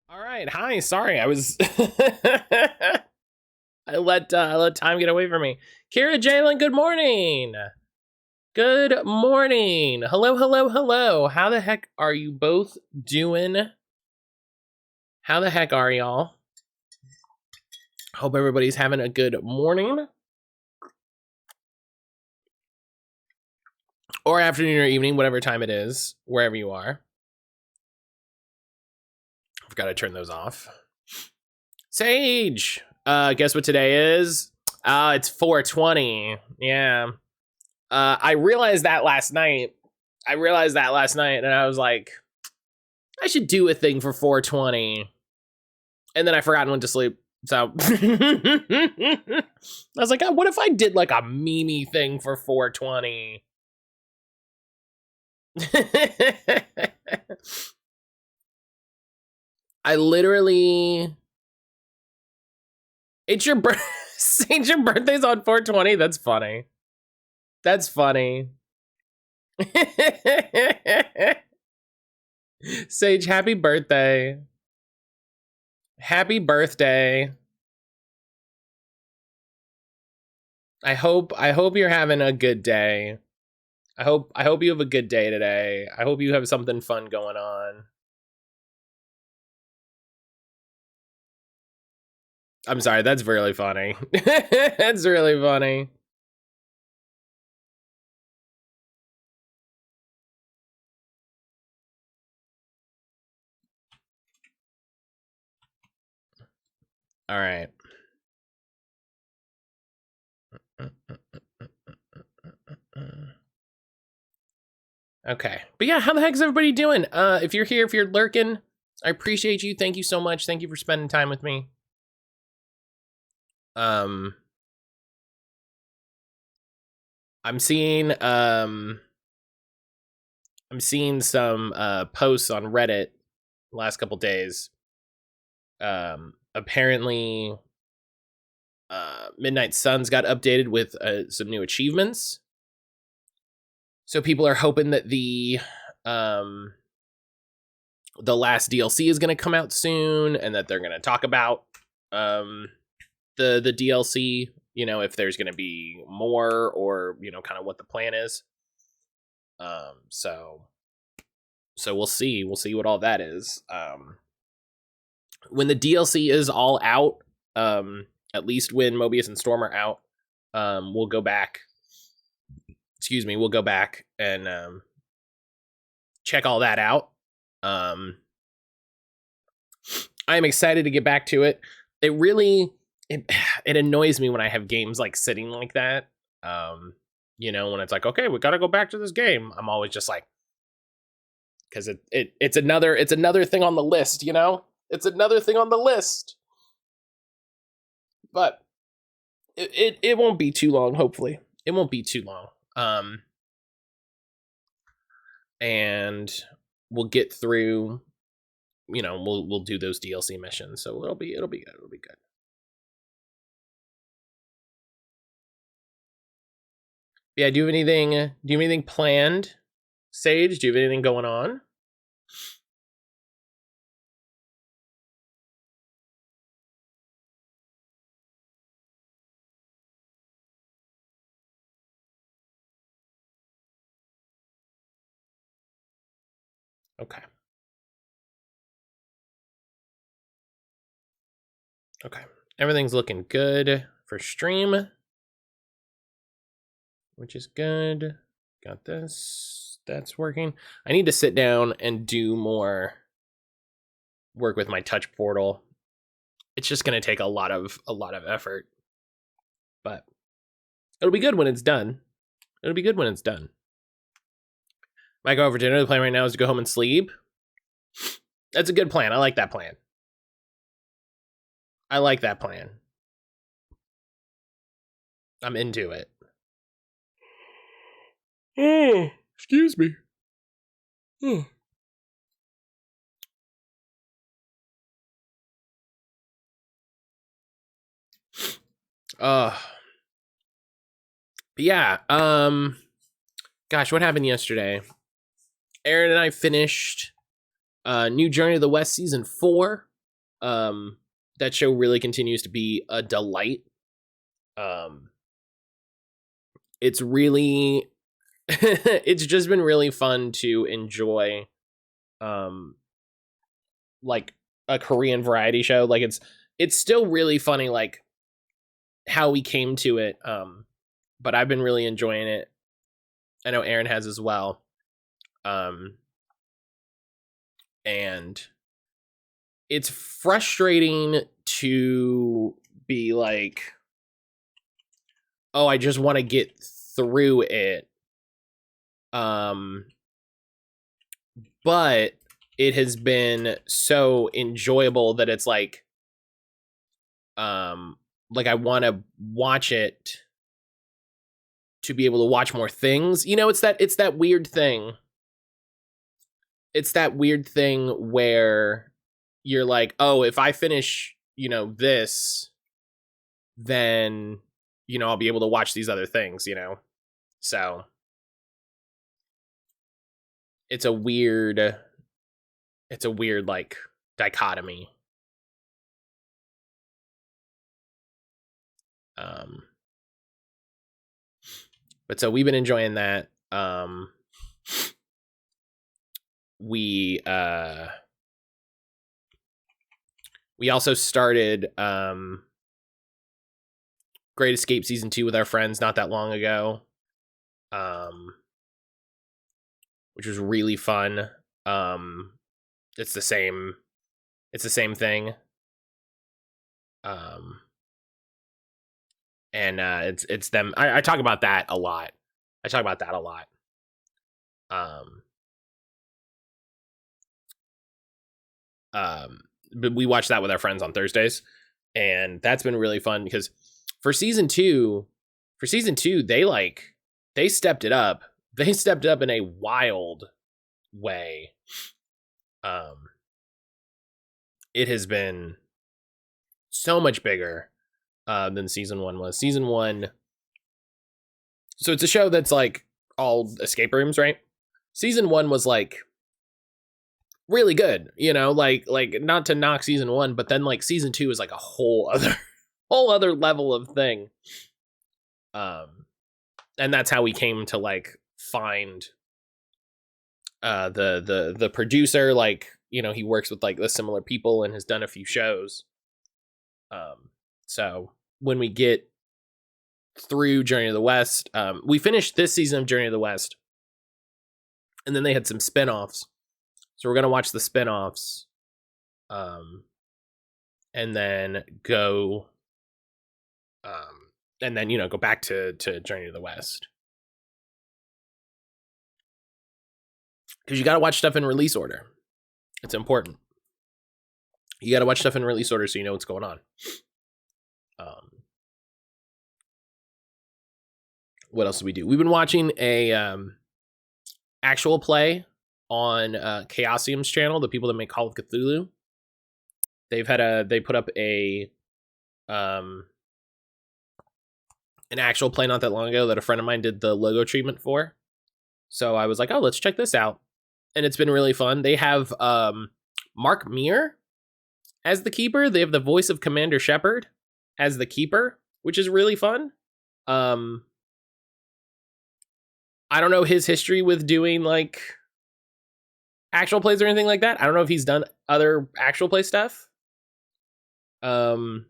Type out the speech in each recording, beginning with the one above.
All right. Hi. Sorry, I was. I let time get away from me. Kira Jalen, good morning. Good morning. Hello, hello, hello. How the heck are you both doing? How the heck are y'all? Hope everybody's having a good morning. Or afternoon or evening, whatever time it is, wherever you are. I've got to turn those off. Sage, guess what today is? It's 420. Yeah. I realized that last night. And I was like, I should do a thing for 420. And then I forgot and went to sleep. So I was like, oh, what if I did like a meme thing for 420? I literally. It's your birthday's on 420. That's funny. That's funny. Sage, happy birthday. Happy birthday. I hope you're having a good day. I hope you have a good day today. I hope you have something fun going on. I'm sorry, that's really funny. That's really funny. All right. Okay. But yeah, how the heck is everybody doing? If you're here, if you're lurking, I appreciate you. Thank you so much. Thank you for spending time with me. I'm seeing some posts on Reddit the last couple days. Apparently Midnight Suns got updated with some new achievements. So people are hoping that the last DLC is going to come out soon, and that they're going to talk about the DLC. You know, if there's going to be more, or you know, kind of what the plan is. So we'll see. We'll see what all that is. When the DLC is all out, at least when Mobius and Storm are out, we'll go back. We'll go back and check all that out. I am excited to get back to it. It really it annoys me when I have games like sitting like that. You know, when it's like, okay, we got to go back to this game. I'm always just like, because it's another thing on the list. You know, it's another thing on the list. But it won't be too long. Hopefully, it won't be too long. And we'll get through. You know, we'll do those DLC missions. So it'll be good. It'll be good. Yeah. Do you have anything planned, Sage? Do you have anything going on? Okay. Okay. Everything's looking good for stream, which is good. Got this. That's working. I need to sit down and do more work with my touch portal. It's just going to take a lot of effort, but it'll be good when it's done. It'll be good when it's done. Might go over dinner. The plan right now is to go home and sleep. That's a good plan. I like that plan. I like that plan. I'm into it. Oh, excuse me. Oh. But yeah, gosh, what happened yesterday? Aaron and I finished New Journey to the West season 4. That show really continues to be a delight. It's really it's just been really fun to enjoy like a Korean variety show. Like it's still really funny, like how we came to it. But I've been really enjoying it. I know Aaron has as well. And it's frustrating to be like, oh, I just want to get through it. But it has been so enjoyable that it's like I want to watch it to be able to watch more things. You know, it's that weird thing. It's that weird thing where you're like, oh, if I finish, you know, this, then, you know, I'll be able to watch these other things, you know? So it's a weird like dichotomy. But so we've been enjoying that. We also started Great Escape Season 2 with our friends not that long ago, which was really fun. It's the same thing. And it's them. I talk about that a lot. But we watch that with our friends on Thursdays, and that's been really fun because for season two, they stepped it up. They stepped up in a wild way. It has been so much bigger than season 1 was. Season 1, so it's a show that's like all escape rooms, right? Season 1 was like really good, you know, like not to knock season 1, but then like season 2 is like a whole other level of thing. And that's how we came to like find the producer. Like, you know, he works with like the similar people and has done a few shows. So when we get through Journey to the West, we finished this season of Journey to the West, and then they had some spinoffs. So we're gonna watch the spinoffs, and then go, you know, go back to Journey to the West, because you got to watch stuff in release order. It's important. You got to watch stuff in release order so you know what's going on. What else do we do? We've been watching a actual play on Chaosium's channel, the people that make Call of Cthulhu. They put up a an actual play not that long ago that a friend of mine did the logo treatment for. So I was like, oh, let's check this out. And it's been really fun. They have Mark Meir as the keeper. They have the voice of Commander Shepard as the keeper, which is really fun. I don't know his history with doing like actual plays or anything like that. I don't know if he's done other actual play stuff. But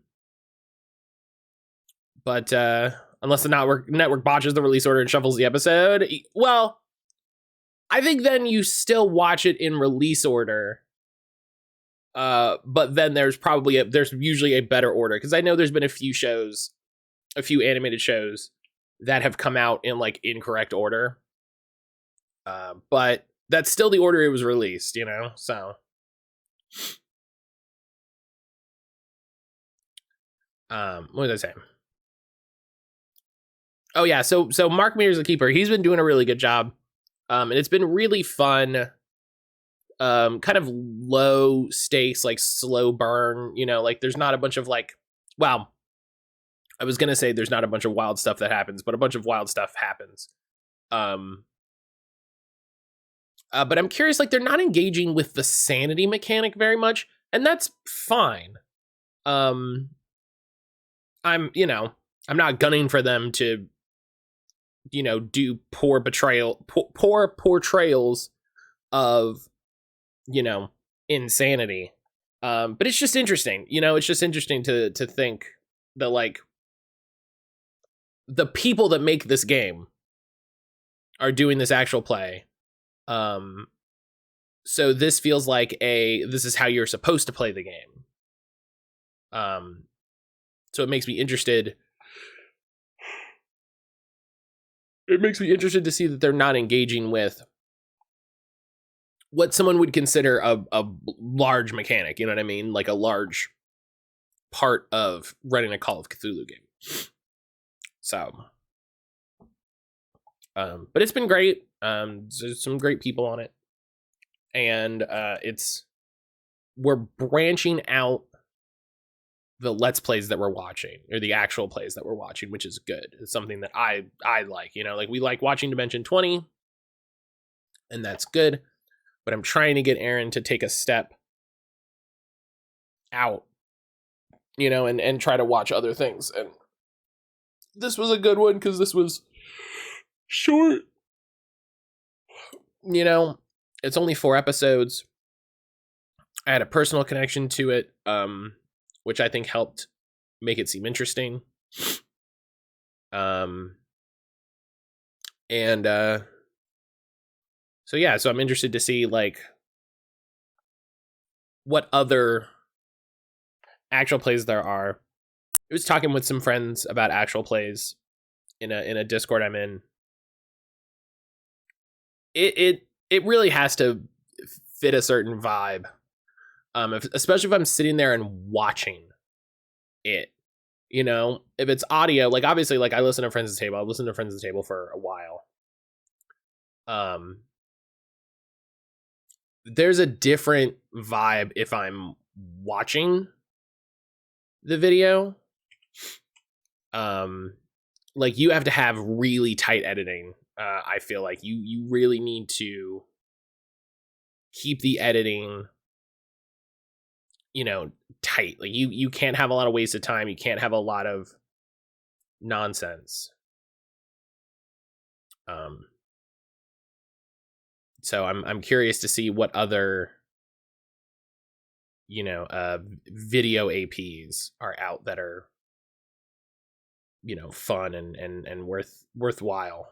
unless the network botches the release order and shuffles the episode, well, I think then you still watch it in release order. But then there's usually a better order, because I know there's been a few animated shows that have come out in like incorrect order. But that's still the order it was released, you know? So what was I saying? Oh yeah, so Mark Meir's the keeper. He's been doing a really good job. And it's been really fun. Kind of low stakes, like slow burn, you know, like there's not a bunch of like, well, I was gonna say there's not a bunch of wild stuff that happens, but a bunch of wild stuff happens. But I'm curious, like they're not engaging with the sanity mechanic very much. and that's fine. I'm not gunning for them to, do poor portrayals of, insanity. But it's just interesting, it's just interesting to think that, like, the people that make this game are doing this actual play. So this feels like this is how you're supposed to play the game. So it makes me interested. It makes me interested to see that they're not engaging with what someone would consider a large mechanic, you know what I mean? Like a large part of running a Call of Cthulhu game. So, but it's been great. There's some great people on it. And we're branching out the Let's Plays that we're watching, or the actual plays that we're watching, which is good. It's something that I like, like we like watching Dimension 20, and that's good. But I'm trying to get Aaron to take a step out, and try to watch other things. And this was a good one because this was short. It's only 4 episodes. I had a personal connection to it, which I think helped make it seem interesting. So I'm interested to see, like, what other actual plays there are. I was talking with some friends about actual plays in a Discord I'm in. It really has to fit a certain vibe. Especially if I'm sitting there and watching it, if it's audio, like, obviously, like, I listen to Friends at the Table. I've listened to Friends at the Table for a while. There's a different vibe if I'm watching the video. Like, you have to have really tight editing. I feel like you really need to keep the editing, tight. Like, you can't have a lot of waste of time. You can't have a lot of nonsense. So I'm curious to see what other, video APs are out that are, fun and worthwhile.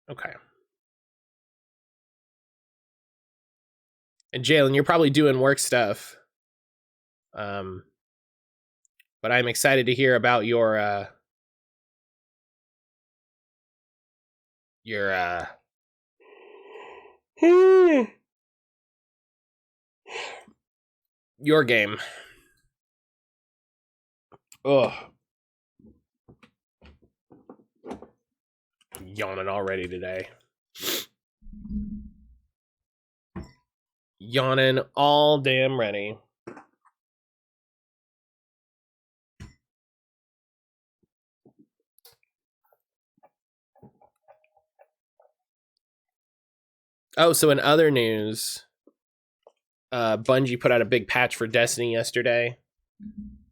Okay. And Jalen, you're probably doing work stuff. But I'm excited to hear about your game. Ugh. Yawning already today. Yawning all damn ready. Oh, so in other news, Bungie put out a big patch for Destiny yesterday.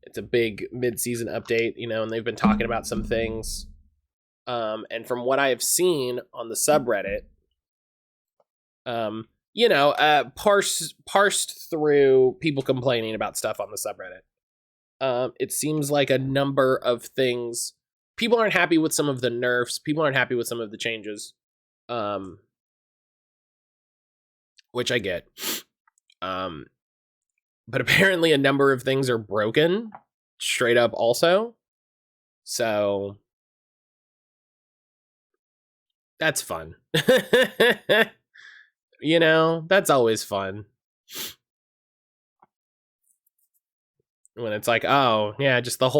It's a big mid-season update, and they've been talking about some things. And from what I have seen on the subreddit, parsed through people complaining about stuff on the subreddit. It seems like a number of things. People aren't happy with some of the nerfs. People aren't happy with some of the changes. Which I get. But apparently a number of things are broken straight up also. So that's fun. That's always fun. When it's like, oh, yeah, just like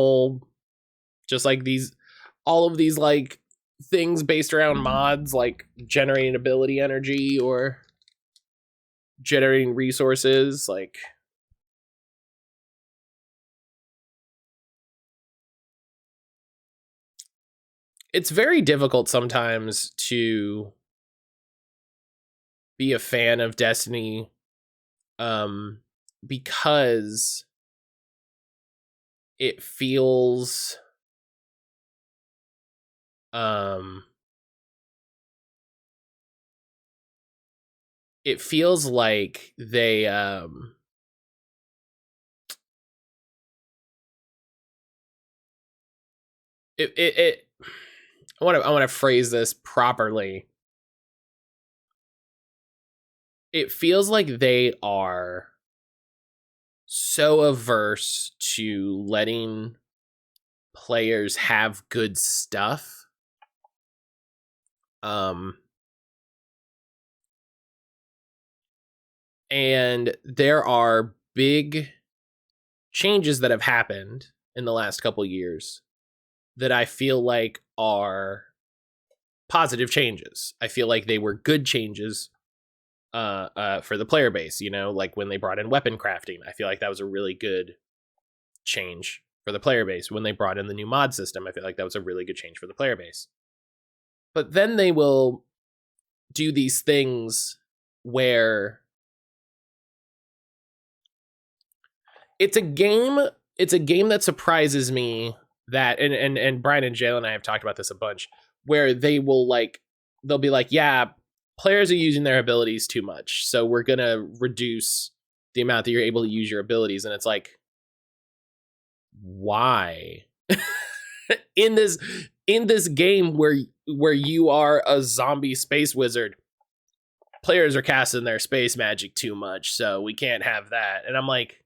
all of these, like, things based around mods, like generating ability energy or generating resources, like, it's very difficult sometimes to be a fan of Destiny, because it feels like they I want to phrase this properly. It feels like they are so averse to letting players have good stuff. And there are big changes that have happened in the last couple years that I feel like are positive changes. I feel like they were good changes for the player base, you know, like when they brought in weapon crafting. I feel like that was a really good change for the player base. When they brought in the new mod system, I feel like that was a really good change for the player base. But then they will do these things where it's a game that surprises me, that and Brian and Jalen and I have talked about this a bunch, where they'll be like, yeah, players are using their abilities too much, so we're gonna reduce the amount that you're able to use your abilities. And it's like, why? in this game where you are a zombie space wizard, players are casting their space magic too much, so we can't have that. And I'm like,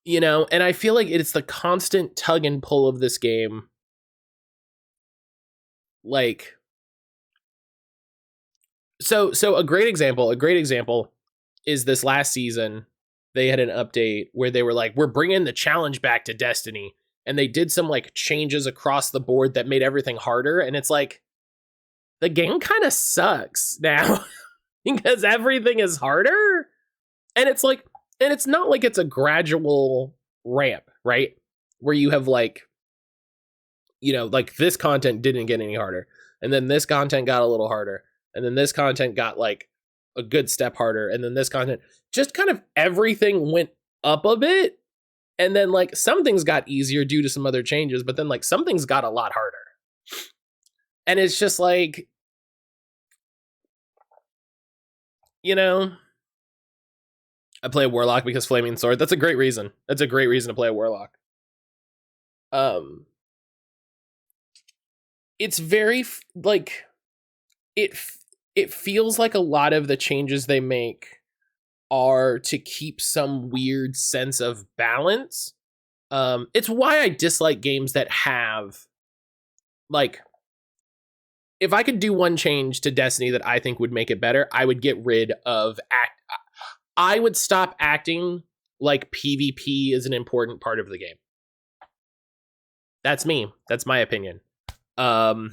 you know, and I feel like it's the constant tug and pull of this game. Like, so a great example is this last season. They had an update where they were like, we're bringing the challenge back to Destiny, and they did some like changes across the board that made everything harder. And it's like, the game kind of sucks now because everything is harder. And it's like, and it's not like it's a gradual ramp, right? Where you have like, you know, like this content didn't get any harder, and then this content got a little harder, and then this content got like a good step harder, and then this content, just kind of everything went up a bit. And then like some things got easier due to some other changes, but then like some things got a lot harder. And it's just like, you know, I play a warlock because flaming sword. That's a great reason. That's a great reason to play a warlock. It's very like it feels like a lot of the changes they make are to keep some weird sense of balance. It's why I dislike games that have, like, if I could do one change to Destiny that I think would make it better, I would get rid of I would stop acting like PvP is an important part of the game. That's me. That's my opinion. Or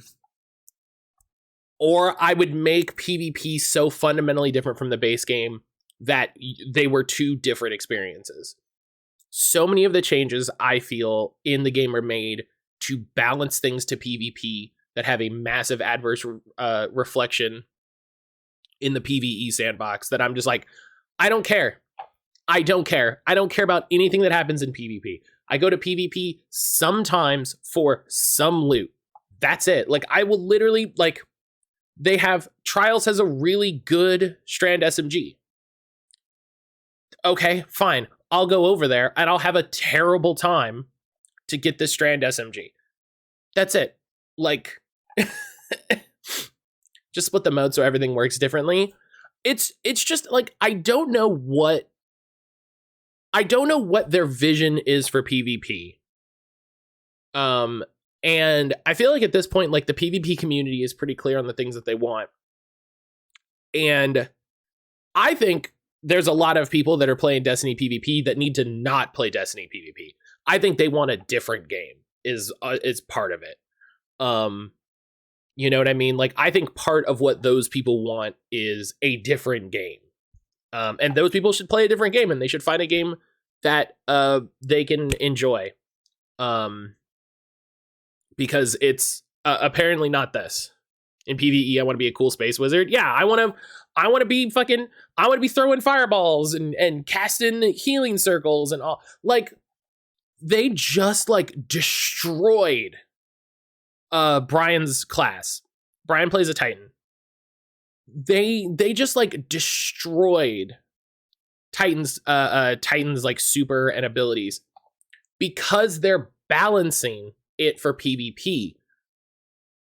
I would make PvP so fundamentally different from the base game that they were two different experiences. So many of the changes I feel in the game are made to balance things to PvP that have a massive adverse reflection in the PvE sandbox, that I'm just like, I don't care. I don't care about anything that happens in PvP. I go to PvP sometimes for some loot. That's it. Like, I will literally, like, they have, Trials has a really good Strand SMG. Okay, fine. I'll go over there and I'll have a terrible time to get this Strand SMG. That's it. Like, just split the mode so everything works differently. It's just like, I don't know what their vision is for PvP. And I feel like at this point, like, the PvP community is pretty clear on the things that they want. And I think there's a lot of people that are playing Destiny PvP that need to not play Destiny PvP. I think they want a different game is part of it. You know what I mean? Like, I think part of what those people want is a different game. And those people should play a different game, and they should find a game that they can enjoy. because it's apparently not this. In PvE, I want to be a cool space wizard. Yeah, I want to be throwing fireballs and casting healing circles and all. Like, they just like destroyed Brian's class. Brian plays a Titan. They just like destroyed Titan's like super and abilities because they're balancing it for PvP.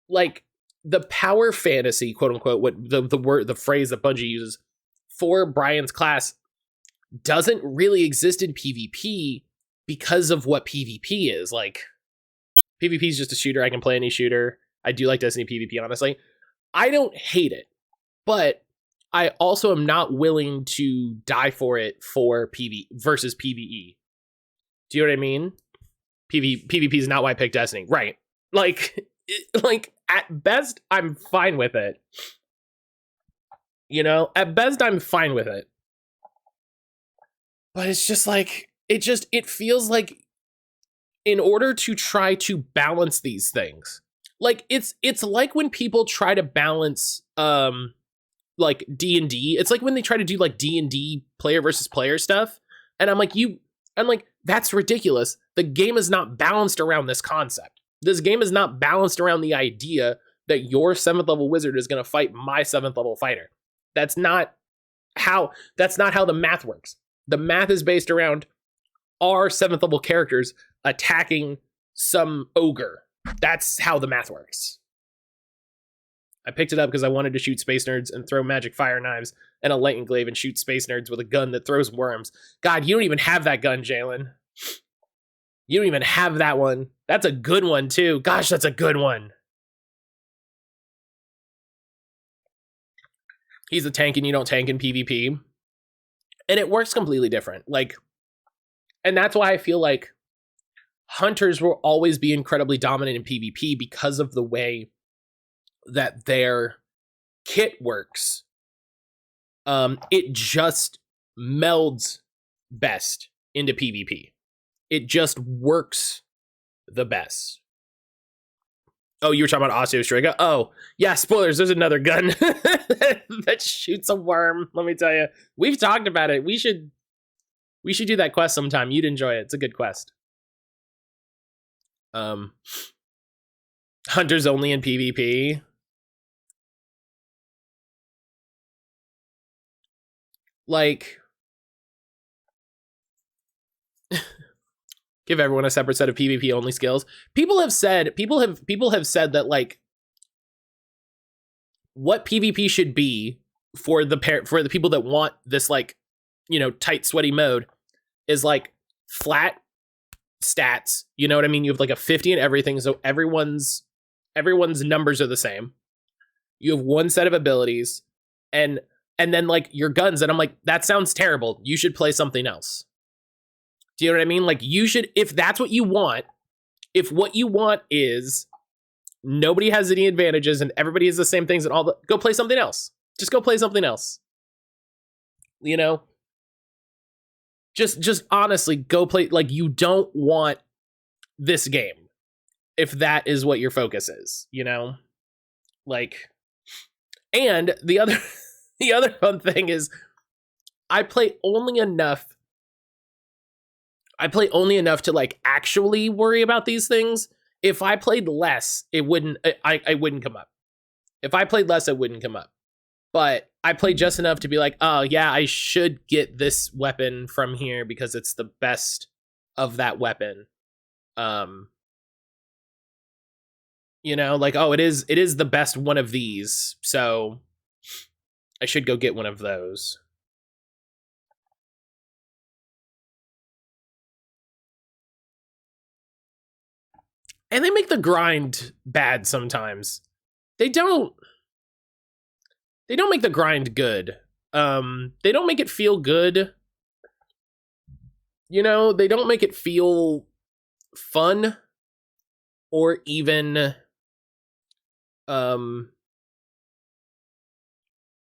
Like, the power fantasy, quote unquote, what the phrase that Bungie uses for Brian's class doesn't really exist in PvP because of what PvP is. Like, PvP is just a shooter. I can play any shooter. I do like Destiny PvP, honestly. I don't hate it, but I also am not willing to die for it for PvE versus PvE. Do you know what I mean? PvP is not why I picked Destiny. Right. Like, at best, I'm fine with it. You know, at best, I'm fine with it. But it's just like, it feels like in order to try to balance these things, like it's like when people try to balance, like D&D, it's like when they try to do like D&D player versus player stuff. And I'm like, that's ridiculous. The game is not balanced around this concept. This game is not balanced around the idea that your 7th level wizard is going to fight my 7th level fighter. That's not how the math works. The math is based around our 7th level characters attacking some ogre. That's how the math works. I picked it up because I wanted to shoot space nerds and throw magic fire knives and a lightning glaive and shoot space nerds with a gun that throws worms. God, you don't even have that gun, Jalen. You don't even have that one. That's a good one, too. Gosh, that's a good one. He's a tank and you don't tank in PvP. And it works completely different. Like, and that's why I feel like hunters will always be incredibly dominant in PvP because of the way that their kit works. It just melds best into PvP. It just works the best. Oh, you were talking about Osteostrega? Oh, yeah, spoilers. There's another gun that shoots a worm. Let me tell you. We've talked about it. We should do that quest sometime. You'd enjoy it. It's a good quest. Hunters only in PvP. Like, give everyone a separate set of PvP only skills. People have said that, like, what PvP should be for the people that want this, like, you know, tight sweaty mode is like flat stats. You know what I mean? You have like a 50 in everything, so everyone's numbers are the same. You have one set of abilities, and then like your guns, and I'm like, that sounds terrible. You should play something else. Do you know what I mean? Like, you should, if that's what you want, if what you want is nobody has any advantages and everybody has the same things and go play something else. Just go play something else. You know? Just honestly, go play, like, you don't want this game if that is what your focus is, you know? Like, and the other fun thing is I play only enough to like actually worry about these things. If I played less, I wouldn't come up. If I played less, it wouldn't come up. But I played just enough to be like, oh yeah, I should get this weapon from here because it's the best of that weapon. You know, like, oh, it is the best one of these, so I should go get one of those. And they make the grind bad sometimes. They don't make the grind good. They don't make it feel good. You know, they don't make it feel fun or even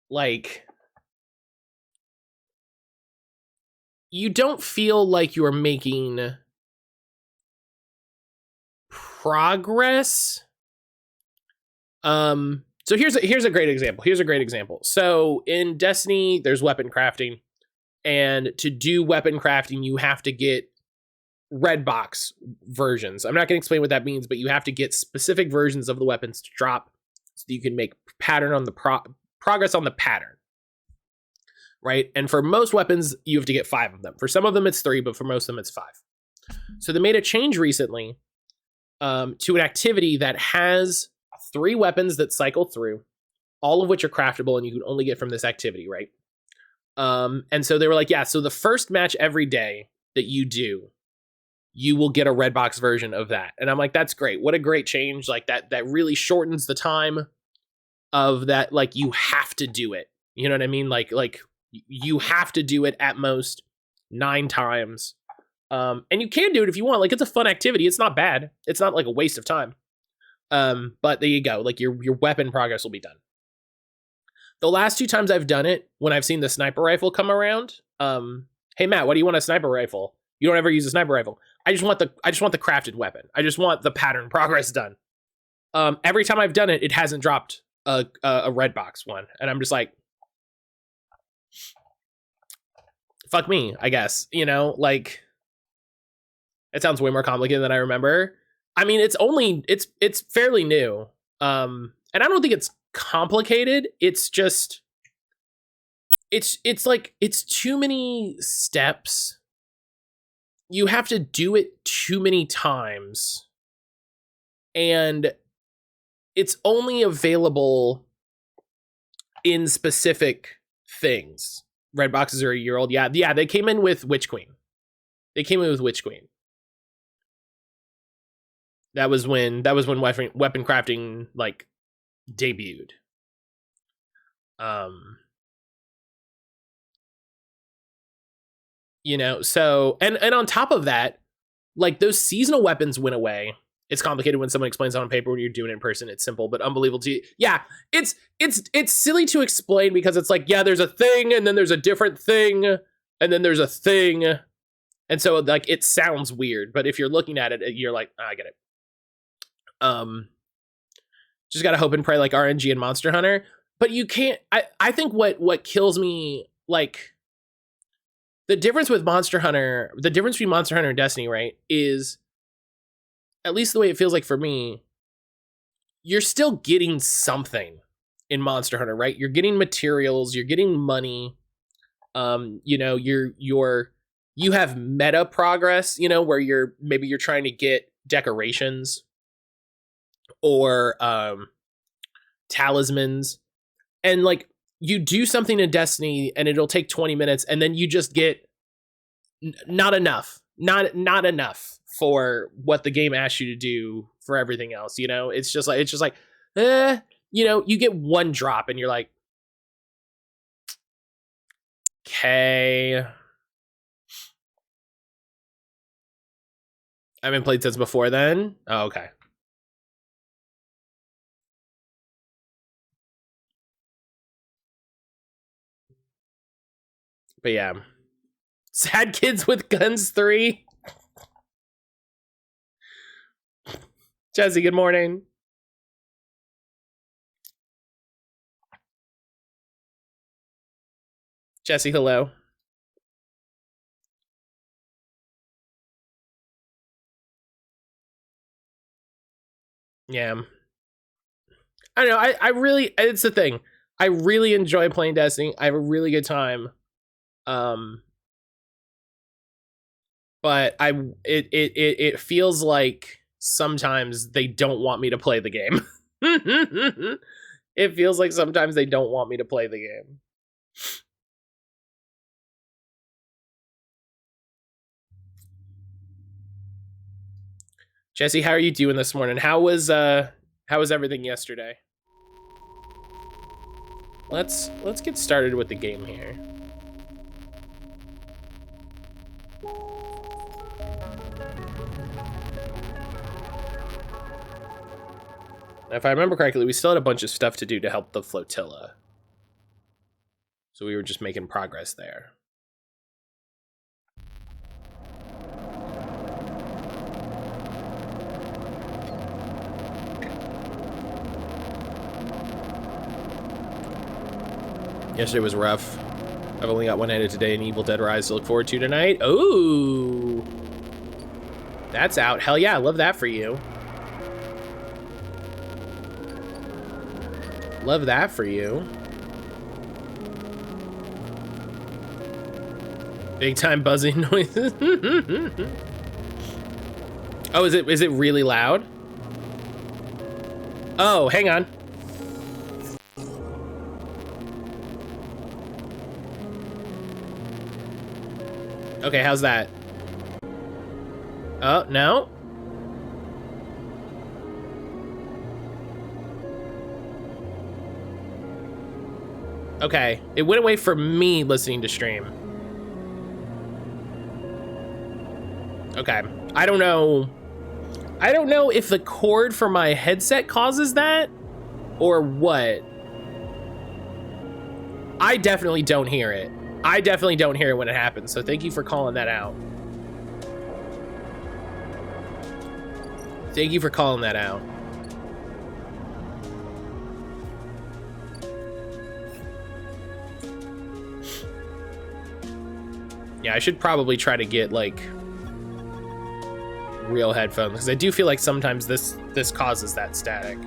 like, you don't feel like you're making progress. So here's a great example. So in Destiny, there's weapon crafting, and to do weapon crafting, you have to get red box versions. I'm not going to explain what that means, but you have to get specific versions of the weapons to drop so that you can make pattern on the progress on the pattern. Right? And for most weapons, you have to get 5 of them. For some of them, it's 3, but for most of them, it's 5. So they made a change recently to an activity that has 3 weapons that cycle through, all of which are craftable and you can only get from this activity, right? And so they were like, yeah, so the first match every day that you do, you will get a red box version of that. And I'm like, that's great. What a great change. Like that really shortens the time of that. Like you have to do it. You know what I mean? Like you have to do it at most 9 times. And you can do it if you want. Like it's a fun activity. It's not bad. It's not like a waste of time. But there you go. Like your weapon progress will be done. The last 2 times I've done it, when I've seen the sniper rifle come around, hey Matt, what do you want a sniper rifle? You don't ever use a sniper rifle. I just want the crafted weapon. I just want the pattern progress done. Every time I've done it, it hasn't dropped a red box one, and I'm just like, fuck me, I guess. You know, like it sounds way more complicated than I remember. I mean, it's fairly new, and I don't think it's complicated. It's just it's like it's too many steps. You have to do it too many times, and it's only available in specific things. Red boxes are a year old. Yeah, they came in with Witch Queen. That was when weapon crafting like debuted. You know, so and on top of that, like those seasonal weapons went away. It's complicated when someone explains it on paper. When you're doing it in person, it's simple but unbelievable to you. Yeah, it's silly to explain because it's like, yeah, there's a thing and then there's a different thing and then there's a thing, and so like it sounds weird, but if you're looking at it, you're like, oh, I get it. Just gotta hope and pray like RNG and Monster Hunter, but you can't. I think what kills me, like the difference between Monster Hunter and Destiny, right, is at least the way it feels like for me, you're still getting something in Monster Hunter, right? You're getting materials, you're getting money. You know, you have meta progress, you know, where you're trying to get decorations or talismans, and like you do something in Destiny and it'll take 20 minutes and then you just get not enough for what the game asks you to do for everything else. You know, it's just like you know, you get one drop and you're like, okay, I haven't played since before then. Oh, okay. But yeah, Sad Kids with Guns 3. Jesse, good morning. Jesse, hello. Yeah. I don't know. I really, it's the thing. I really enjoy playing Destiny. I have a really good time. But it feels like sometimes they don't want me to play the game. It feels like sometimes they don't want me to play the game. Jesse, how are you doing this morning? How was everything yesterday? Let's get started with the game here. If I remember correctly, we still had a bunch of stuff to do to help the flotilla. So we were just making progress there. Yesterday was rough. I've only got one edit today and Evil Dead Rise to look forward to tonight. Ooh. That's out. Hell yeah, I love that for you. Love that for you. Big time buzzing noises. Oh, is it really loud? Oh, hang on. Okay, how's that? Oh, no. Okay, it went away from me listening to stream. Okay, I don't know. I don't know if the cord for my headset causes that or what. I definitely don't hear it. I definitely don't hear it when it happens, so thank you for calling that out. Thank you for calling that out. Yeah, I should probably try to get like real headphones because I do feel like sometimes this causes that static.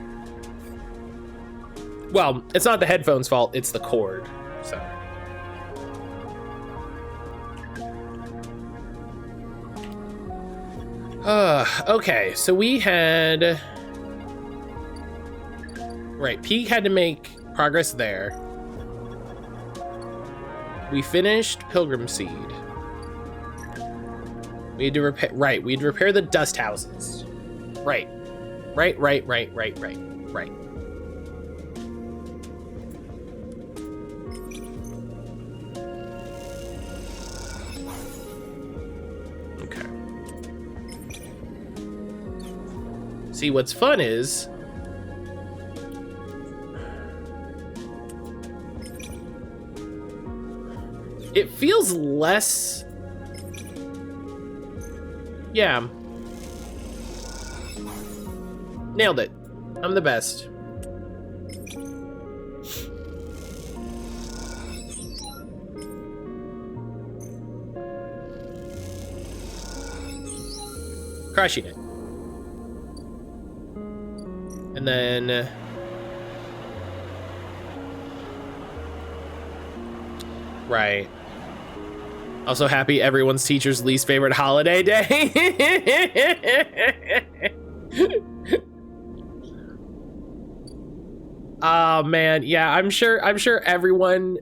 Well, it's not the headphones' fault, it's the cord. So okay, so we had right, Peak had to make progress there. We finished Pilgrim Seed. We had to repair, right, we had to repair the dust houses. Right. Right. Okay. See, what's fun is it feels less. Yeah. Nailed it. I'm the best. Crushing it. And then right. Also happy everyone's teacher's least favorite holiday day. Oh man, yeah, I'm sure everyone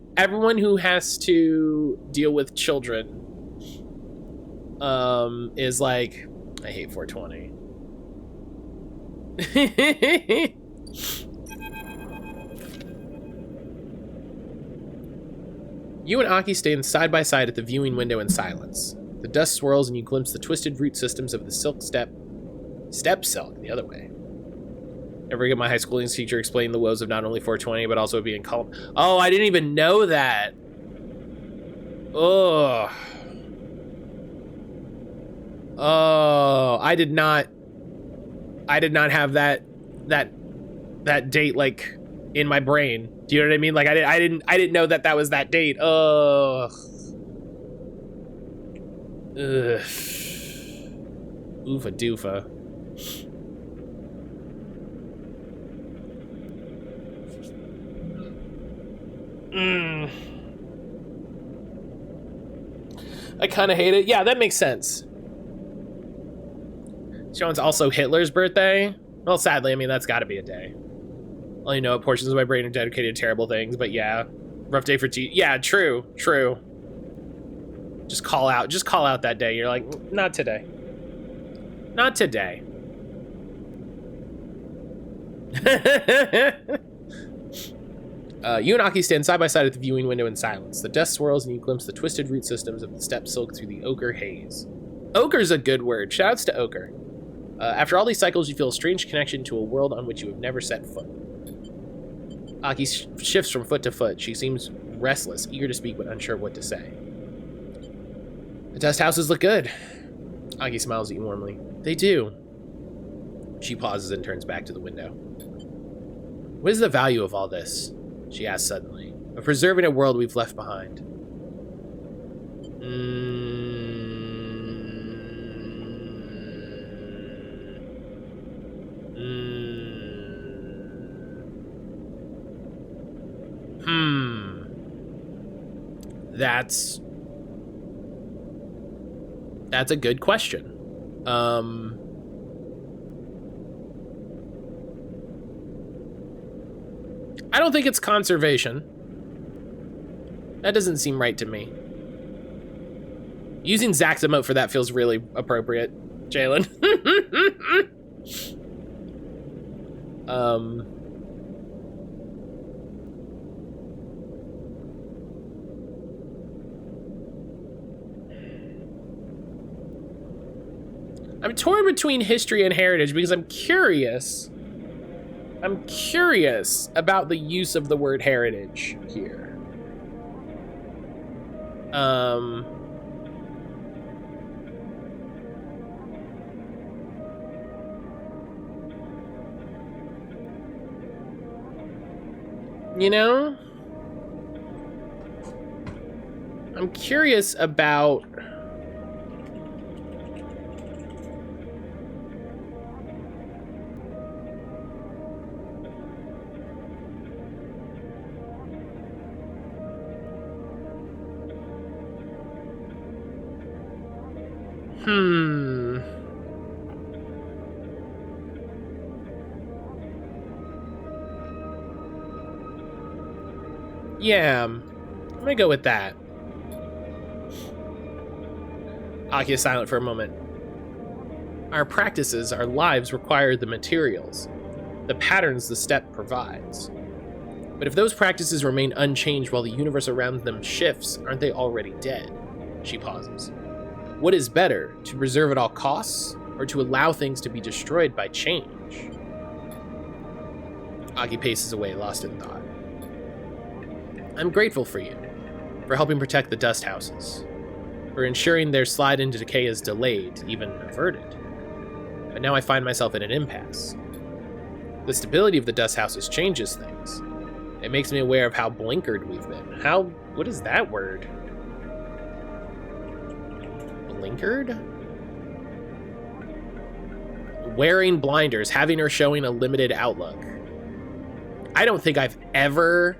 who has to deal with children is like, I hate 420. You and Aki stand side by side at the viewing window in silence. The dust swirls and you glimpse the twisted root systems of the silk step silk the other way. Ever get my high school English teacher explain the woes of not only 420 but also being called? Oh, I didn't even know that. Oh. Oh, I did not have that date like in my brain. Do you know what I mean? Like I didn't know that was that date. Ugh. Ugh. Oofa doofa. I kind of hate it. Yeah, that makes sense. Sean's also Hitler's birthday. Well, sadly, I mean, that's got to be a day. Only know portions of my brain are dedicated to terrible things, but yeah. Rough day for yeah, true. Just call out that day. You're like, not today. Not today. You and Aki stand side by side at the viewing window in silence. The dust swirls and you glimpse the twisted root systems of the steppe silk through the ochre haze. Ochre's a good word. Shouts to ochre. After all these cycles, you feel a strange connection to a world on which you have never set foot. Aki shifts from foot to foot. She seems restless, eager to speak, but unsure of what to say. The dust houses look good. Aki smiles at you warmly. They do. She pauses and turns back to the window. What is the value of all this? She asks suddenly. of preserving a world we've left behind. That's a good question. I don't think it's conservation. That doesn't seem right to me. Using Zach's emote for that feels really appropriate, Jalen. I'm torn between history and heritage because I'm curious. I'm curious about the use of the word heritage here. You know? I'm curious about Yeah, I'm gonna go with that. Aki is silent for a moment. Our practices, our lives require the materials, the patterns the step provides. But if those practices remain unchanged while the universe around them shifts, aren't they already dead? She pauses. What is better, to preserve at all costs, or to allow things to be destroyed by change? Aki paces away, lost in thought. I'm grateful for you, for helping protect the dust houses, for ensuring their slide into decay is delayed, even averted. But now I find myself in an impasse. The stability of the dust houses changes things. It makes me aware of how blinkered we've been. What is that word? Blinkered? Wearing blinders, having or showing a limited outlook. I don't think I've ever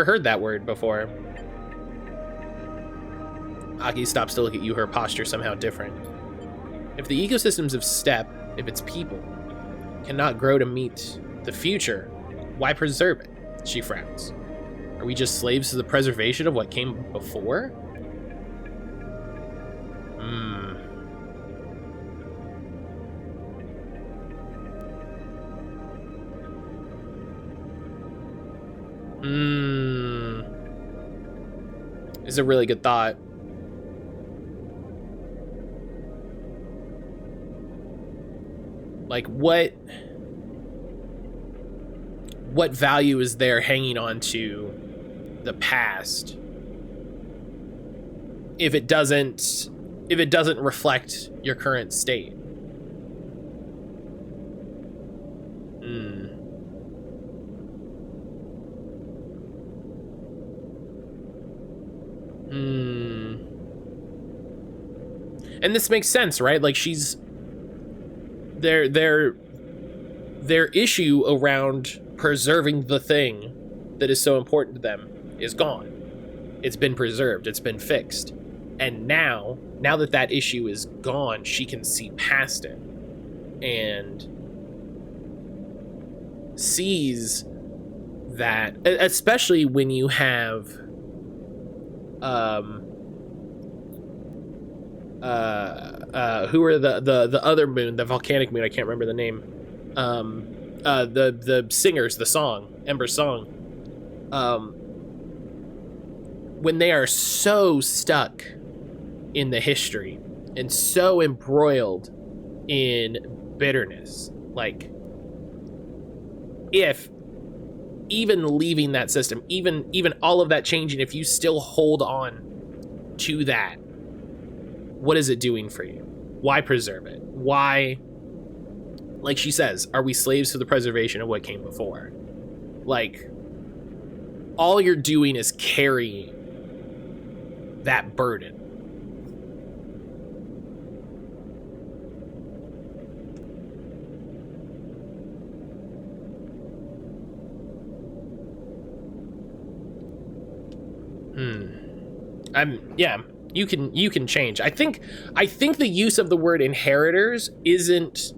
heard that word before. Aki stops to look at you, her posture somehow different. If the ecosystems of steppe, if its people, cannot grow to meet the future, why preserve it? She frowns. Are we just slaves to the preservation of what came before? Is a really good thought. Like, what value is there hanging on to the past if it doesn't reflect your current state? And this makes sense, right? Like, she's their issue around preserving the thing that is so important to them is gone. It's been preserved, it's been fixed. And now that issue is gone, she can see past it and sees that, especially when you have who are the other moon, the volcanic moon, I can't remember the name. The singers, the song, Ember's song. When they are so stuck in the history and so embroiled in bitterness, like, if even leaving that system, even all of that changing, if you still hold on to that, what is it doing for you? Why preserve it? Why, like she says, are we slaves to the preservation of what came before? Like, all you're doing is carrying that burden. You can change. I think the use of the word inheritors isn't.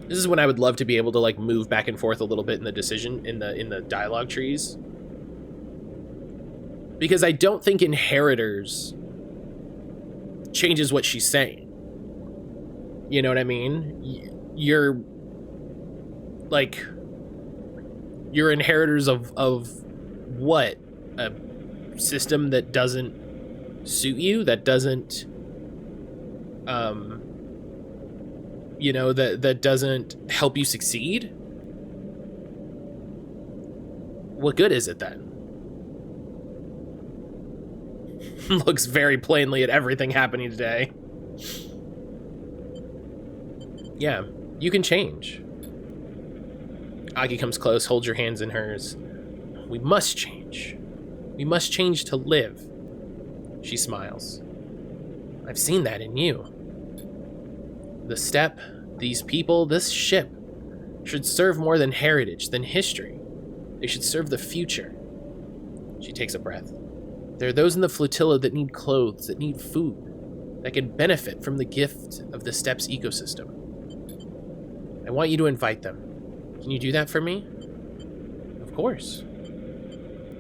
This is when I would love to be able to like move back and forth a little bit in the decision in the dialogue trees. Because I don't think inheritors changes what she's saying. You know what I mean? You're inheritors of what? A system that doesn't suit you, that doesn't that doesn't help you succeed? What good is it then? Looks very plainly at everything happening today. Yeah, you can change. Aki comes close, holds your hands in hers. We must change. We must change to live. She smiles. I've seen that in you. The steppe, these people, this ship should serve more than heritage, than history. They should serve the future. She takes a breath. There are those in the flotilla that need clothes, that need food, that can benefit from the gift of the steppe's ecosystem. I want you to invite them. Can you do that for me? Of course.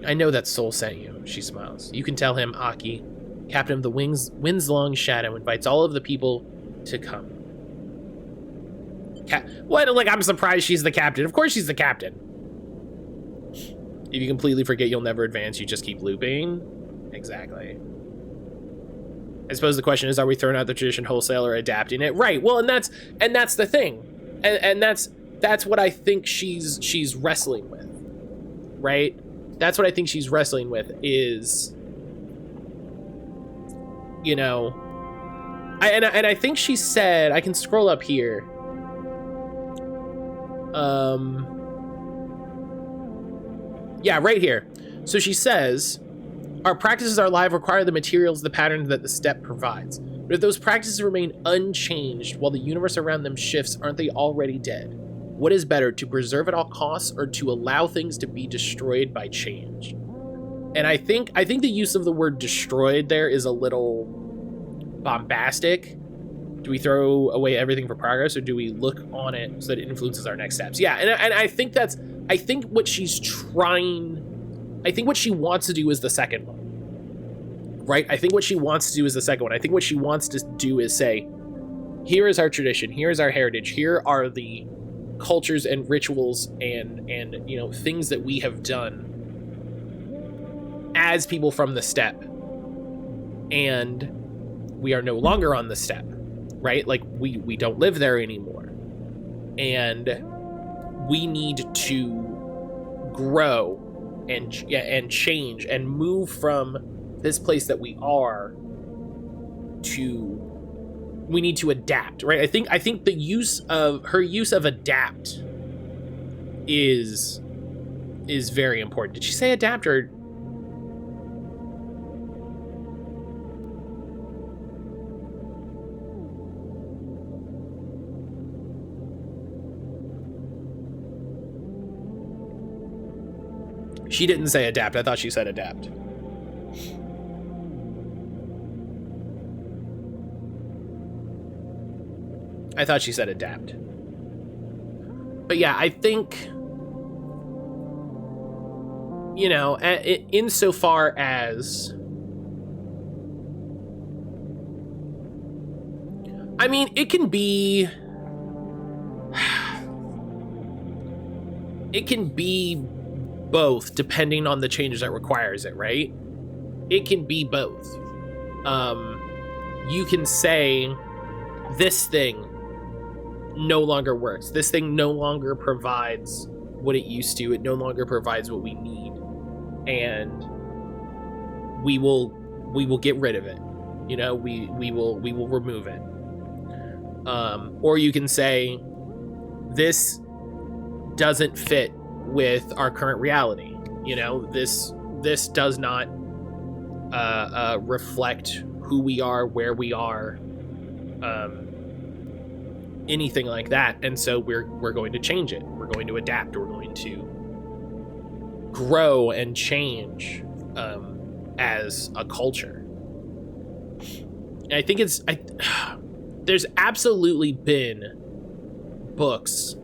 I know that Soul sent you, she smiles. You can tell him Aki, captain of the wind's long shadow, invites all of the people to come. What? Like, I'm surprised she's the captain. Of course she's the captain. If you completely forget you'll never advance, you just keep looping. Exactly. I suppose the question is, are we throwing out the tradition wholesale or adapting it? Right. Well, and that's the thing. And that's what I think she's wrestling with. Right? That's what I think she's wrestling with is, you know, I think she said, I can scroll up here. Yeah, right here. So she says, our practices are live, require the materials, the patterns that the steppe provides. But if those practices remain unchanged while the universe around them shifts, aren't they already dead? What is better, to preserve at all costs or to allow things to be destroyed by change? And I think the use of the word destroyed there is a little bombastic. Do we throw away everything for progress, or do we look on it so that it influences our next steps? Yeah, and I think what she's trying, I think what she wants to do is the second one, right? I think what she wants to do is the second one. I think what she wants to do is say, here is our tradition, here is our heritage, here are the cultures and rituals and you know, things that we have done as people from the steppe, and we are no longer on the steppe, right? Like, we don't live there anymore, and we need to grow and change and move from this place that we are to, we need to adapt, right? I think the use of her use of adapt is very important. Did she say adapt, or she didn't say adapt? I thought she said adapt. I thought she said adapt. But yeah, I think, you know, insofar as, I mean, it can be both, depending on the changes that requires it, right? It can be both. You can say, this thing no longer works. This thing no longer provides what it used to. It no longer provides what we need, and we will get rid of it. You know, we will remove it. Or you can say, this doesn't fit with our current reality. You know, this does not reflect who we are, where we are, anything like that. And so we're going to change it. We're going to adapt. We're going to grow and change as a culture. And I think there's absolutely been books,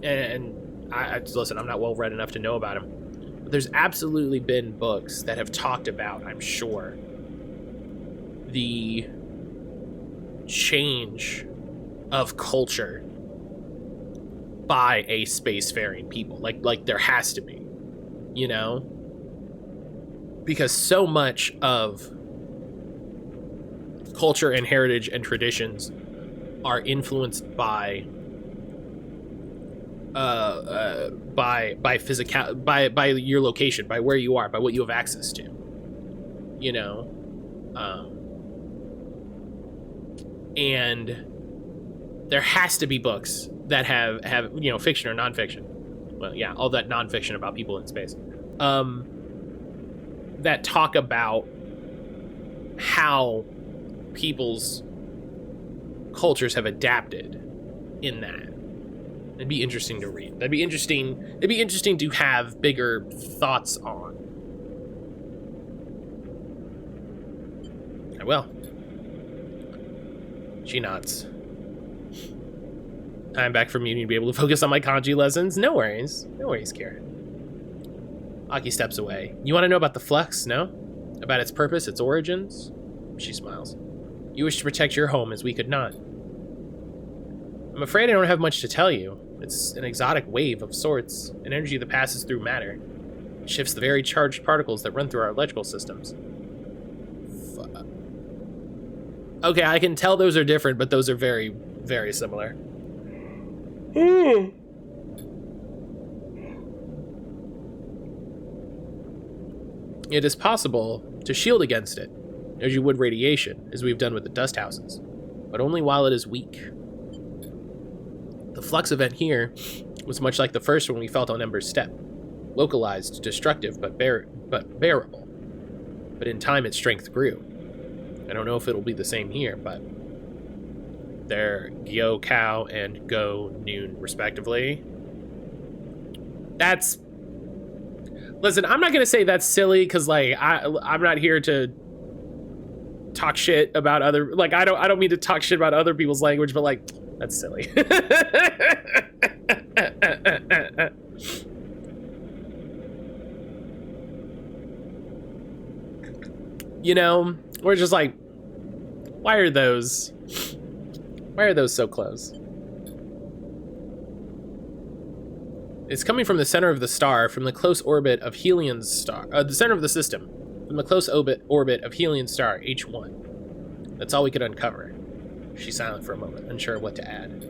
and listen, I'm not well read enough to know about them, but there's absolutely been books that have talked about, I'm sure, the change of culture by a spacefaring people. Like there has to be, you know, because so much of culture and heritage and traditions are influenced by physical, by your location, by where you are, by what you have access to, you know. And there has to be books that have you know, fiction or nonfiction, well, yeah, all that nonfiction about people in space, that talk about how people's cultures have adapted in that. It'd be interesting to read. It'd be interesting to have bigger thoughts on. I will. She nods. I'm back from uni to be able to focus on my kanji lessons. No worries, Karen. Aki steps away. You want to know about the flux, no? About its purpose, its origins? She smiles. You wish to protect your home as we could not. I'm afraid I don't have much to tell you. It's an exotic wave of sorts, an energy that passes through matter. It shifts the very charged particles that run through our electrical systems. Okay, I can tell those are different, but those are very, very similar. It is possible to shield against it, as you would radiation, as we've done with the dust houses, but only while it is weak. The flux event here was much like the first one we felt on Ember's step. Localized, destructive, but bearable. But in time, its strength grew. I don't know if it'll be the same here, but they're Gyo Cow and Go Noon, respectively. That's... Listen, I'm not going to say that's silly, because, like, I'm not here to talk shit about other... Like, I don't mean to talk shit about other people's language, but, like, that's silly. You know, we're just like, why are those so close? It's coming from the center of the star, from the close orbit of Helion's star, the center of the system, from the close orbit of Helion's star, H1. That's all we could uncover. She's silent for a moment, unsure of what to add.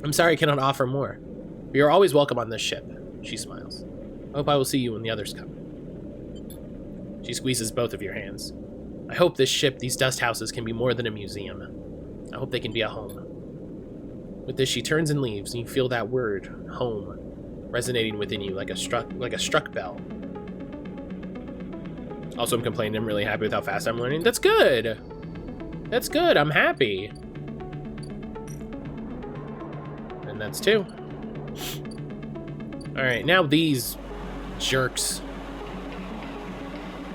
I'm sorry I cannot offer more. But you're always welcome on this ship. She smiles. I hope I will see you when the others come. She squeezes both of your hands. I hope this ship, these dust houses, can be more than a museum. I hope they can be a home. With this, she turns and leaves, and you feel that word, home, resonating within you like a struck bell. Also, I'm complaining I'm really happy with how fast I'm learning. That's good! That's good, I'm happy. And that's 2. Alright, now these jerks.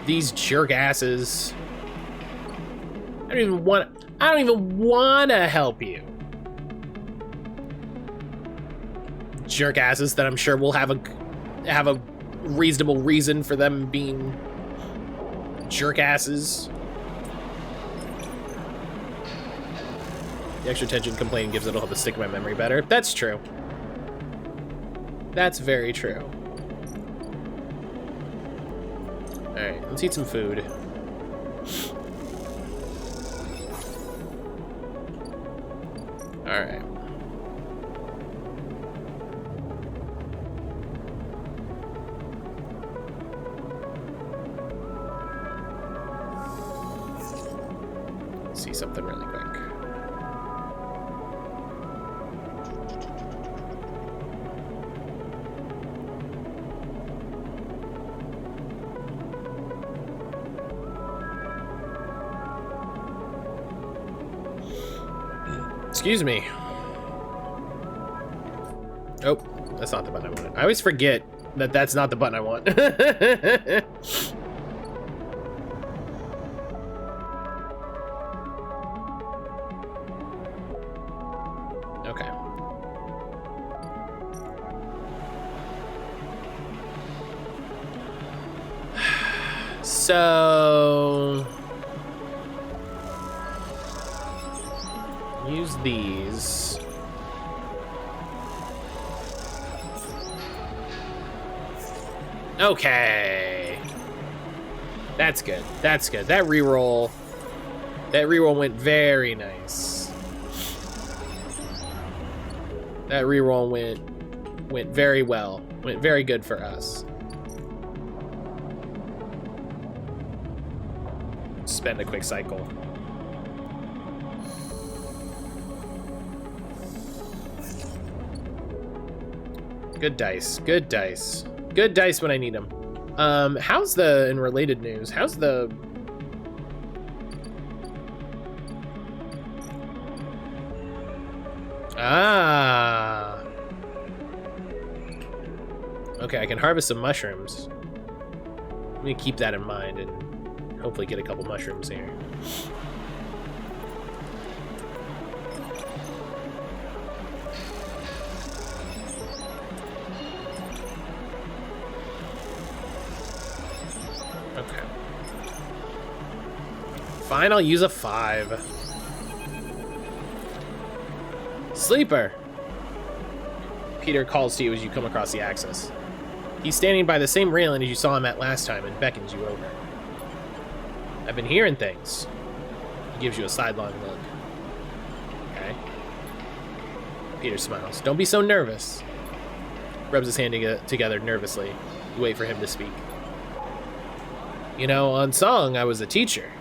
These jerk asses. I don't even want to help you. Jerk asses that I'm sure will have a reasonable reason for them being jerk asses. The extra tension complaining gives it'll help to stick in my memory better. That's true. That's very true. Alright, let's eat some food. Alright. Let's see something really quick. Excuse me. Oh, that's not the button I wanted. I always forget that that's not the button I want. Okay. So use these. Okay. That's good. That's good. That reroll went very nice. That reroll went very well. Went very good for us. Spend a quick cycle. Good dice. Good dice. Good dice when I need them. How's the, in related news, how's the... Ah. Okay, I can harvest some mushrooms. Let me keep that in mind and hopefully get a couple mushrooms here. Okay. Fine, I'll use a 5. Sleeper! Peter calls to you as you come across the axis. He's standing by the same railing as you saw him at last time and beckons you over. I've been hearing things. He gives you a sidelong look. Okay. Peter smiles. Don't be so nervous. Rubs his hand together nervously. You wait for him to speak. You know, on song, I was a teacher.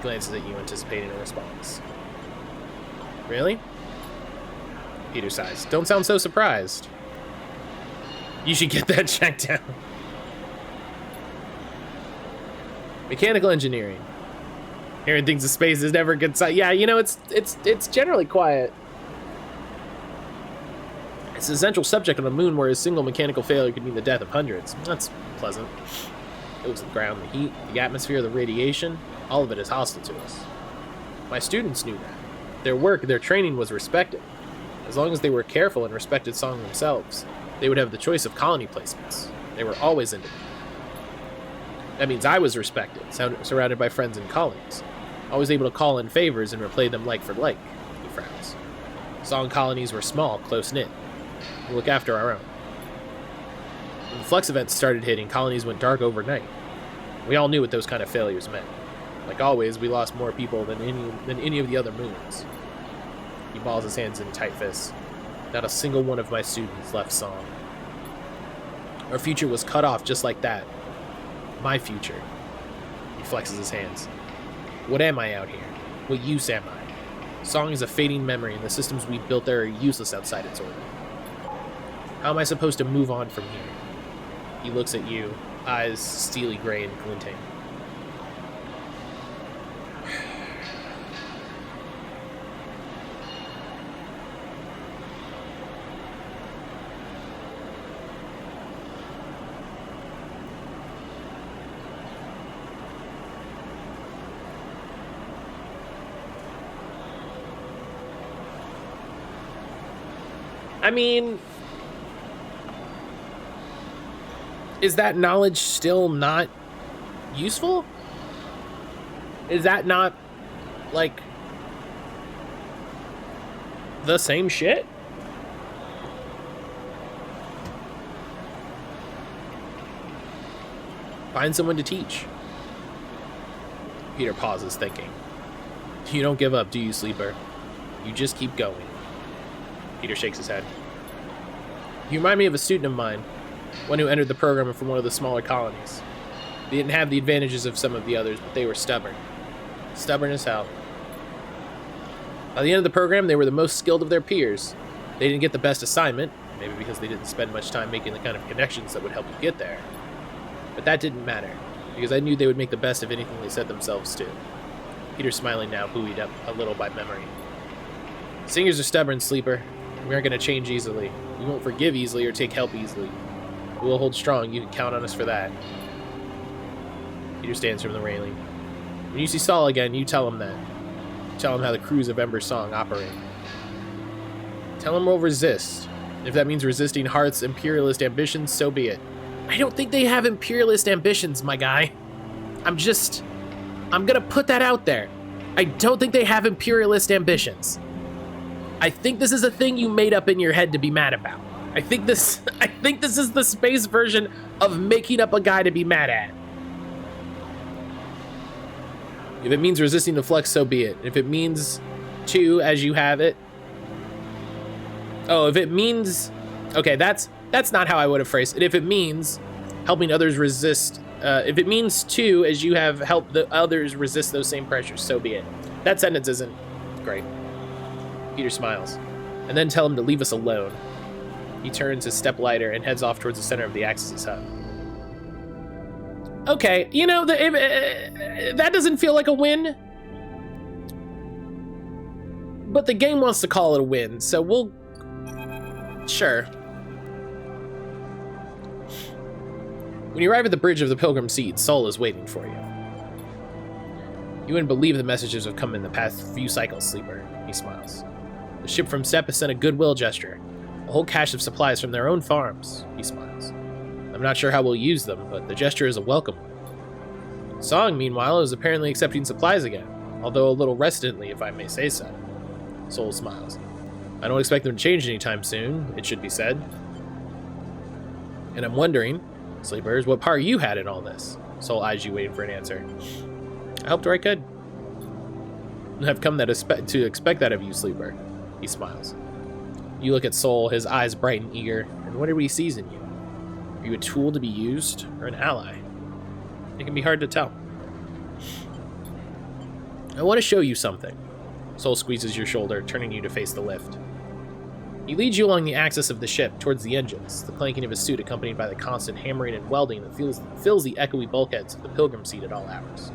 Glances at you, anticipating a response. Really? Peter sighs. Don't sound so surprised. You should get that checked out. Mechanical engineering. Hearing things in space is never a good sign. Yeah, you know, it's generally quiet. It's an essential subject on the moon where a single mechanical failure could mean the death of hundreds. That's pleasant. It was the ground, the heat, the atmosphere, the radiation. All of it is hostile to us. My students knew that. Their work, their training was respected. As long as they were careful and respected song themselves, they would have the choice of colony placements. They were always independent. That means I was respected, surrounded by friends and colleagues, always able to call in favors and replay them like for like, he frowns. Song colonies were small, close-knit. We look after our own. When the flux events started hitting, colonies went dark overnight. We all knew what those kind of failures meant. Like always, we lost more people than any of the other moons. He balls his hands in tight fists. Not a single one of my students left Song. Our future was cut off just like that. My future. He flexes his hands. What am I out here? What use am I? Song is a fading memory, and the systems we built there are useless outside its orbit. How am I supposed to move on from here? He looks at you, eyes steely gray and glinting. I mean, is that knowledge still not useful? Is that not, like, the same shit? Find someone to teach. Peter pauses, thinking. You don't give up, do you, Sleeper? You just keep going. Peter shakes his head. You remind me of a student of mine, one who entered the program from one of the smaller colonies. They didn't have the advantages of some of the others, but they were stubborn. Stubborn as hell. By the end of the program, they were the most skilled of their peers. They didn't get the best assignment, maybe because they didn't spend much time making the kind of connections that would help you get there. But that didn't matter, because I knew they would make the best of anything they set themselves to. Peter, smiling now, buoyed up a little by memory. Singers are stubborn, Sleeper. We aren't going to change easily. We won't forgive easily or take help easily. We will hold strong. You can count on us for that. Peter stands from the railing. When you see Saul again, you tell him that. Tell him how the crews of Ember's Song operate. Tell him we'll resist. If that means resisting Hearth's imperialist ambitions, so be it. I don't think they have imperialist ambitions, my guy. I'm gonna put that out there. I don't think they have imperialist ambitions. I think this is a thing you made up in your head to be mad about. I think this is the space version of making up a guy to be mad at. If it means resisting the flux, so be it. If it means to, as you have it. Oh, if it means... Okay, that's not how I would have phrased it. If it means helping others resist... if it means to, as you have helped the others resist those same pressures, so be it. That sentence isn't great. Peter smiles. And then tell him to leave us alone. He turns his step lighter and heads off towards the center of the Axis hub. Okay, you know, that doesn't feel like a win. But the game wants to call it a win, so we'll... Sure. When you arrive at the bridge of the Pilgrim Seed, Sol is waiting for you. You wouldn't believe the messages have come in the past few cycles, Sleeper. He smiles. The ship from Steppe has sent a goodwill gesture. A whole cache of supplies from their own farms. He smiles. I'm not sure how we'll use them, but the gesture is a welcome one. Song, meanwhile, is apparently accepting supplies again, although a little reticently, if I may say so. Sol smiles. I don't expect them to change anytime soon, it should be said. And I'm wondering, Sleepers, what part you had in all this? Sol eyes you, waiting for an answer. I helped where I could. I've come to expect that of you, Sleeper. He smiles. You look at Sol, his eyes bright and eager, and wonder what he sees in you. Are you a tool to be used, or an ally? It can be hard to tell. I want to show you something. Sol squeezes your shoulder, turning you to face the lift. He leads you along the axis of the ship, towards the engines, the clanking of his suit accompanied by the constant hammering and welding that fills the echoey bulkheads of the Pilgrim Seed at all hours.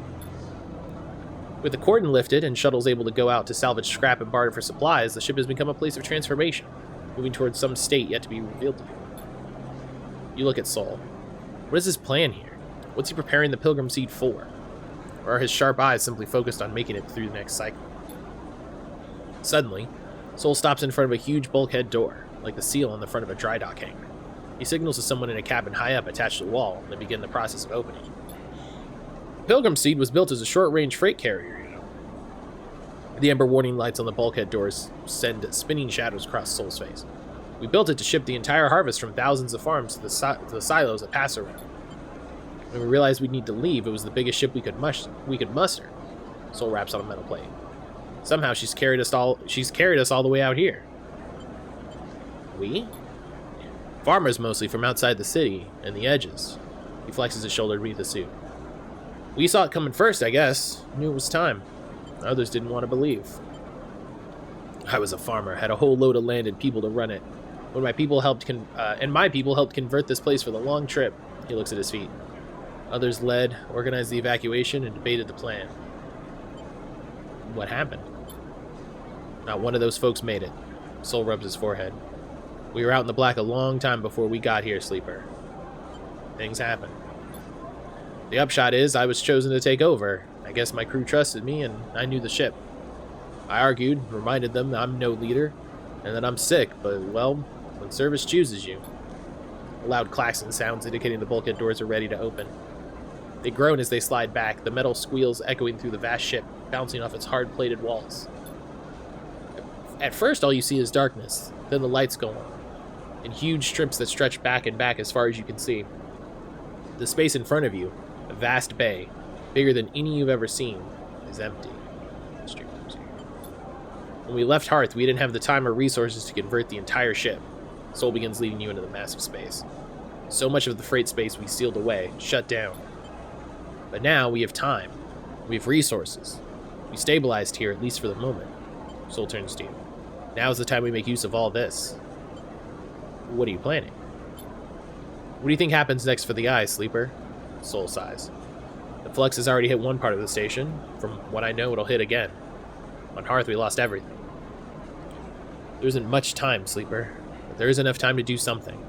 With the cordon lifted and shuttles able to go out to salvage scrap and barter for supplies, the ship has become a place of transformation, moving towards some state yet to be revealed to you. You look at Sol. What is his plan here? What's he preparing the Pilgrim Seed for? Or are his sharp eyes simply focused on making it through the next cycle? Suddenly, Sol stops in front of a huge bulkhead door, like the seal on the front of a dry dock hangar. He signals to someone in a cabin high up attached to the wall, and they begin the process of opening. The Pilgrim Seed was built as a short-range freight carrier, you know. The ember warning lights on the bulkhead doors send spinning shadows across Sol's face. We built it to ship the entire harvest from thousands of farms to the silos that pass around. When we realized we'd need to leave, it was the biggest ship we could muster. Sol raps on a metal plate. Somehow she's carried us all the way out here. We? Farmers mostly from outside the city and the edges. He flexes his shoulder beneath the suit. We saw it coming first, I guess. Knew it was time. Others didn't want to believe. I was a farmer, had a whole load of land and people to run it. When my people helped convert this place for the long trip. He looks at his feet. Others led, organized the evacuation, and debated the plan. What happened? Not one of those folks made it. Sol rubs his forehead. We were out in the black a long time before we got here, Sleeper. Things happen. The upshot is I was chosen to take over. I guess my crew trusted me, and I knew the ship. I argued, reminded them that I'm no leader, and that I'm sick, but, well, when service chooses you. A loud klaxon sounds indicating the bulkhead doors are ready to open. They groan as they slide back, the metal squeals echoing through the vast ship, bouncing off its hard-plated walls. At first, all you see is darkness, then the lights go on, in huge strips that stretch back and back as far as you can see. The space in front of you, a vast bay, bigger than any you've ever seen, is empty. When we left Hearth, we didn't have the time or resources to convert the entire ship. Sol begins leading you into the massive space. So much of the freight space we sealed away, shut down. But now we have time. We have resources. We stabilized here, at least for the moment. Sol turns to you. Now is the time we make use of all this. What are you planning? What do you think happens next for the Eye, Sleeper? Sol sighs. The flux has already hit one part of the station. From what I know, it'll hit again. On Hearth, we lost everything. There isn't much time, Sleeper, but there is enough time to do something.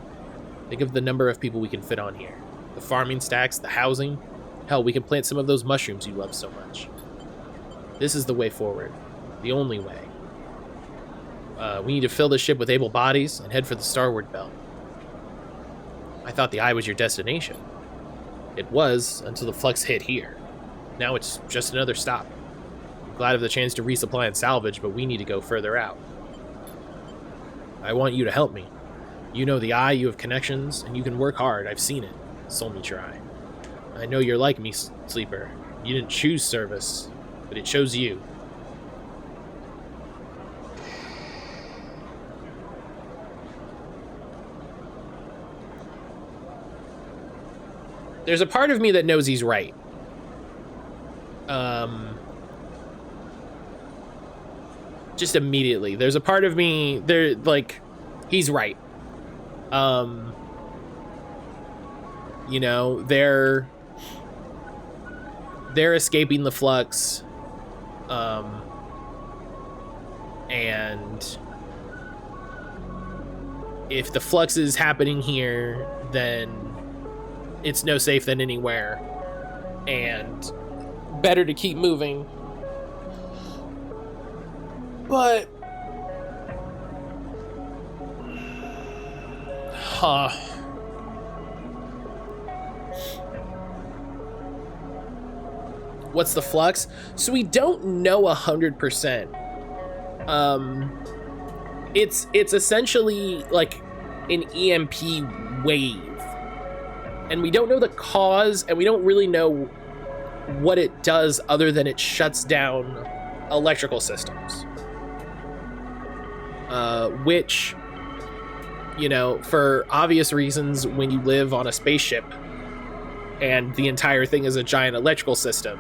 Think of the number of people we can fit on here. The farming stacks, the housing. Hell, we can plant some of those mushrooms you love so much. This is the way forward. The only way. We need to fill the ship with able bodies and head for the starboard belt. I thought the eye was your destination. It was, until the flux hit here. Now it's just another stop. I'm glad of the chance to resupply and salvage, but we need to go further out. I want you to help me. You know the eye, you have connections, and you can work hard. I've seen it. So me try. I know you're like me, Sleeper. You didn't choose service, but it chose you. There's a part of me that knows he's right. Just immediately. There's a part of me, he's right. You know, they're escaping the flux. And if the flux is happening here, then it's no safe than anywhere, and better to keep moving. But what's the flux? So we don't know 100%. It's essentially like an EMP wave. And we don't know the cause, and we don't really know what it does other than it shuts down electrical systems. Which, you know, for obvious reasons, when you live on a spaceship and the entire thing is a giant electrical system,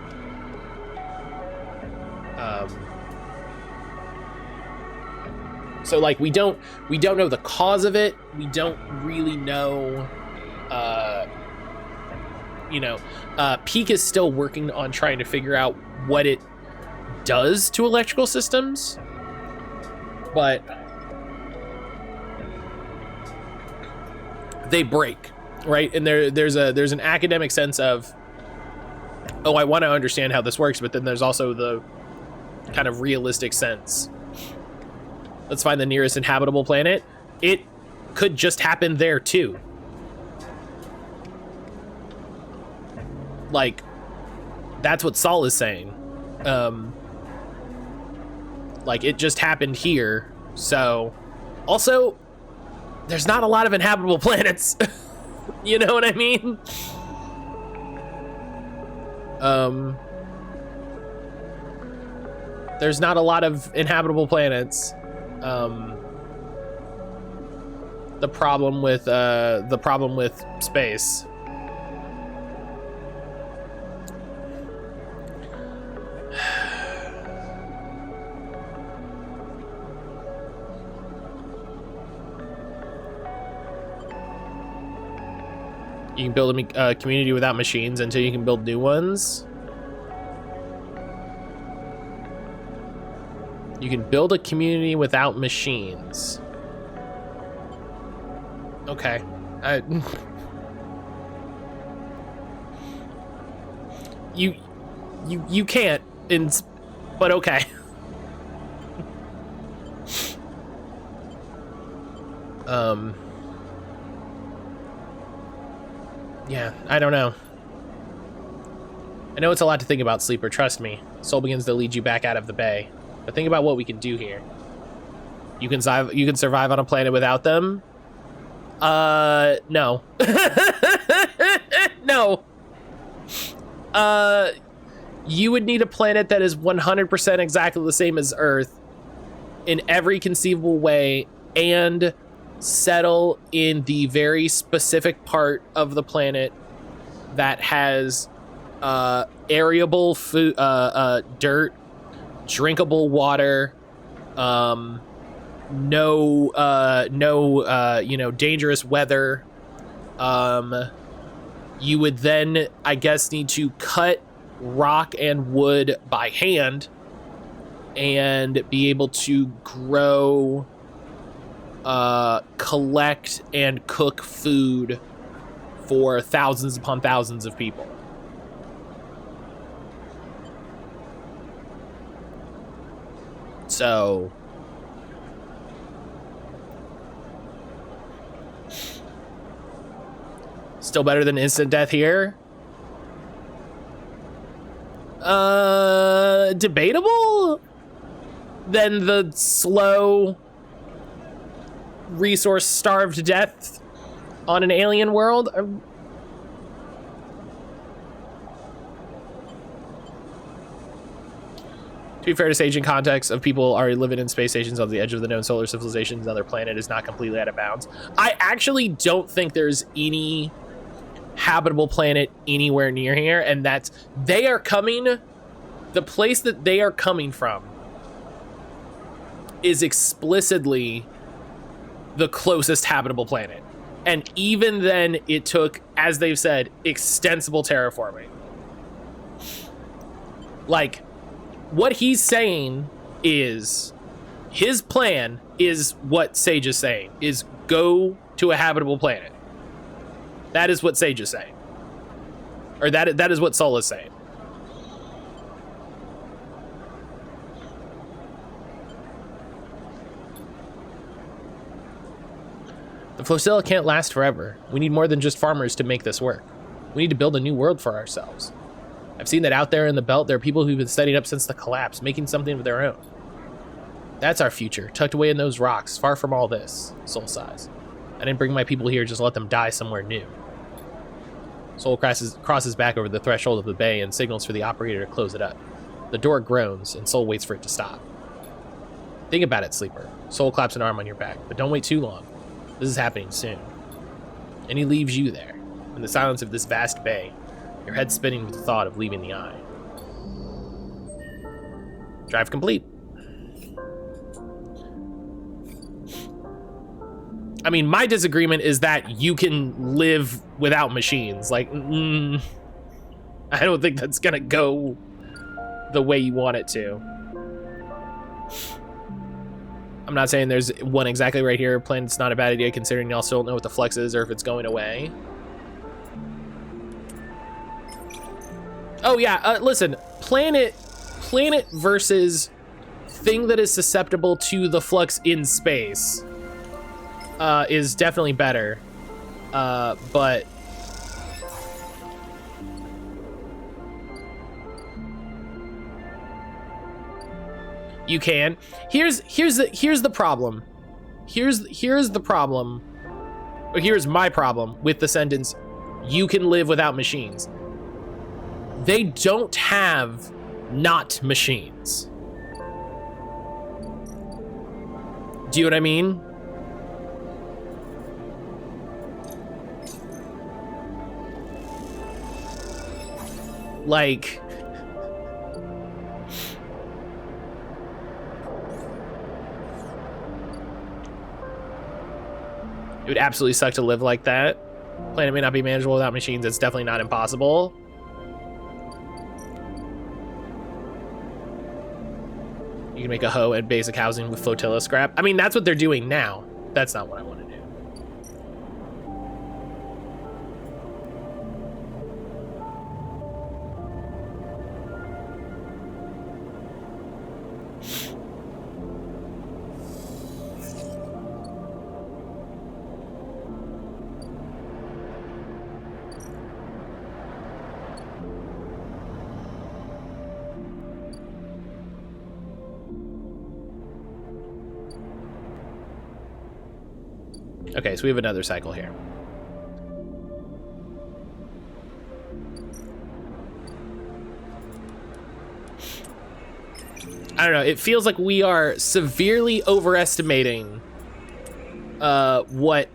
so like we don't know the cause of it. We don't really know. Peak is still working on trying to figure out what it does to electrical systems, but they break, right? And there's an academic sense of, oh, I want to understand how this works, but then there's also the kind of realistic sense. Let's find the nearest inhabitable planet. It could just happen there too. Like, that's what Saul is saying. Like, it just happened here. So, also, there's not a lot of inhabitable planets. You know what I mean? There's not a lot of inhabitable planets. The problem with space. You can build a community without machines until you can build new ones. You can build a community without machines. Okay. You can't, but okay. Yeah, I don't know. I know it's a lot to think about, Sleeper, trust me. Soul begins to lead you back out of the bay. But think about what we can do here. You can survive on a planet without them? No. No. You would need a planet that is 100% exactly the same as Earth in every conceivable way, and settle in the very specific part of the planet that has areable food, dirt, drinkable water, no dangerous weather. You would then, I guess, need to cut rock and wood by hand and be able to grow collect and cook food for thousands upon thousands of people. So still better than instant death here. Debatable than the slow resource starved death on an alien world. To be fair to Sage, in context of people already living in space stations on the edge of the known solar civilizations, another planet is not completely out of bounds. I actually don't think there's any habitable planet anywhere near here, and that's they are coming. The place that they are coming from is explicitly the closest habitable planet. And even then, it took, as they've said, extensible terraforming. Like, what he's saying is, his plan is what Sage is saying, is go to a habitable planet. That is what Sage is saying. Or that is what Sol is saying. The flotilla can't last forever. We need more than just farmers to make this work. We need to build a new world for ourselves. I've seen that out there in the belt, there are people who've been studying up since the collapse, making something of their own. That's our future, tucked away in those rocks, far from all this, Sol sighs. I didn't bring my people here just to let them die somewhere new. Sol crosses back over the threshold of the bay and signals for the operator to close it up. The door groans, and Sol waits for it to stop. Think about it, Sleeper. Sol claps an arm on your back, but don't wait too long. This is happening soon. And he leaves you there, in the silence of this vast bay, your head spinning with the thought of leaving the eye. Drive complete. I mean, my disagreement is that you can live without machines. Like, I don't think that's gonna go the way you want it to. I'm not saying there's one exactly right here. Planet's not a bad idea considering y'all still don't know what the flux is or if it's going away. Oh yeah, listen, planet versus thing that is susceptible to the flux in space is definitely better, but you can. Here's the problem. Here's the problem. Or here's my problem with the sentence, you can live without machines. They don't have not machines. Do you know what I mean? Like, it would absolutely suck to live like that. Planet may not be manageable without machines. It's definitely not impossible. You can make a hoe and basic housing with flotilla scrap. I mean, that's what they're doing now. That's not what I want to do. Okay, so we have another cycle here. I don't know, it feels like we are severely overestimating what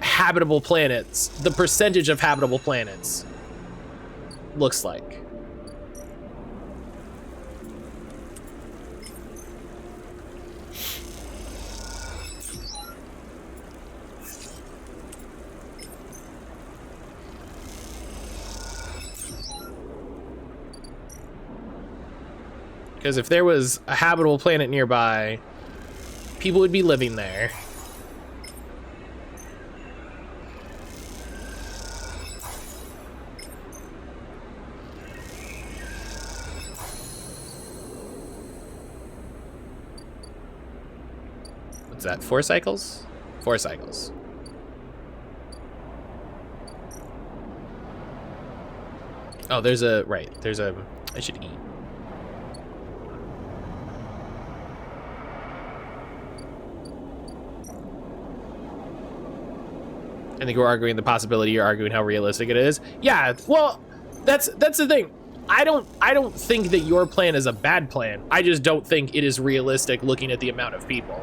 habitable planets, the percentage of habitable planets looks like. Because if there was a habitable planet nearby, people would be living there. What's that, 4 cycles? 4 cycles. Oh, there's a, right, there's a, I should eat. I think we're arguing the possibility, you're arguing how realistic it is. Yeah, well, that's the thing. I don't think that your plan is a bad plan. I just don't think it is realistic looking at the amount of people.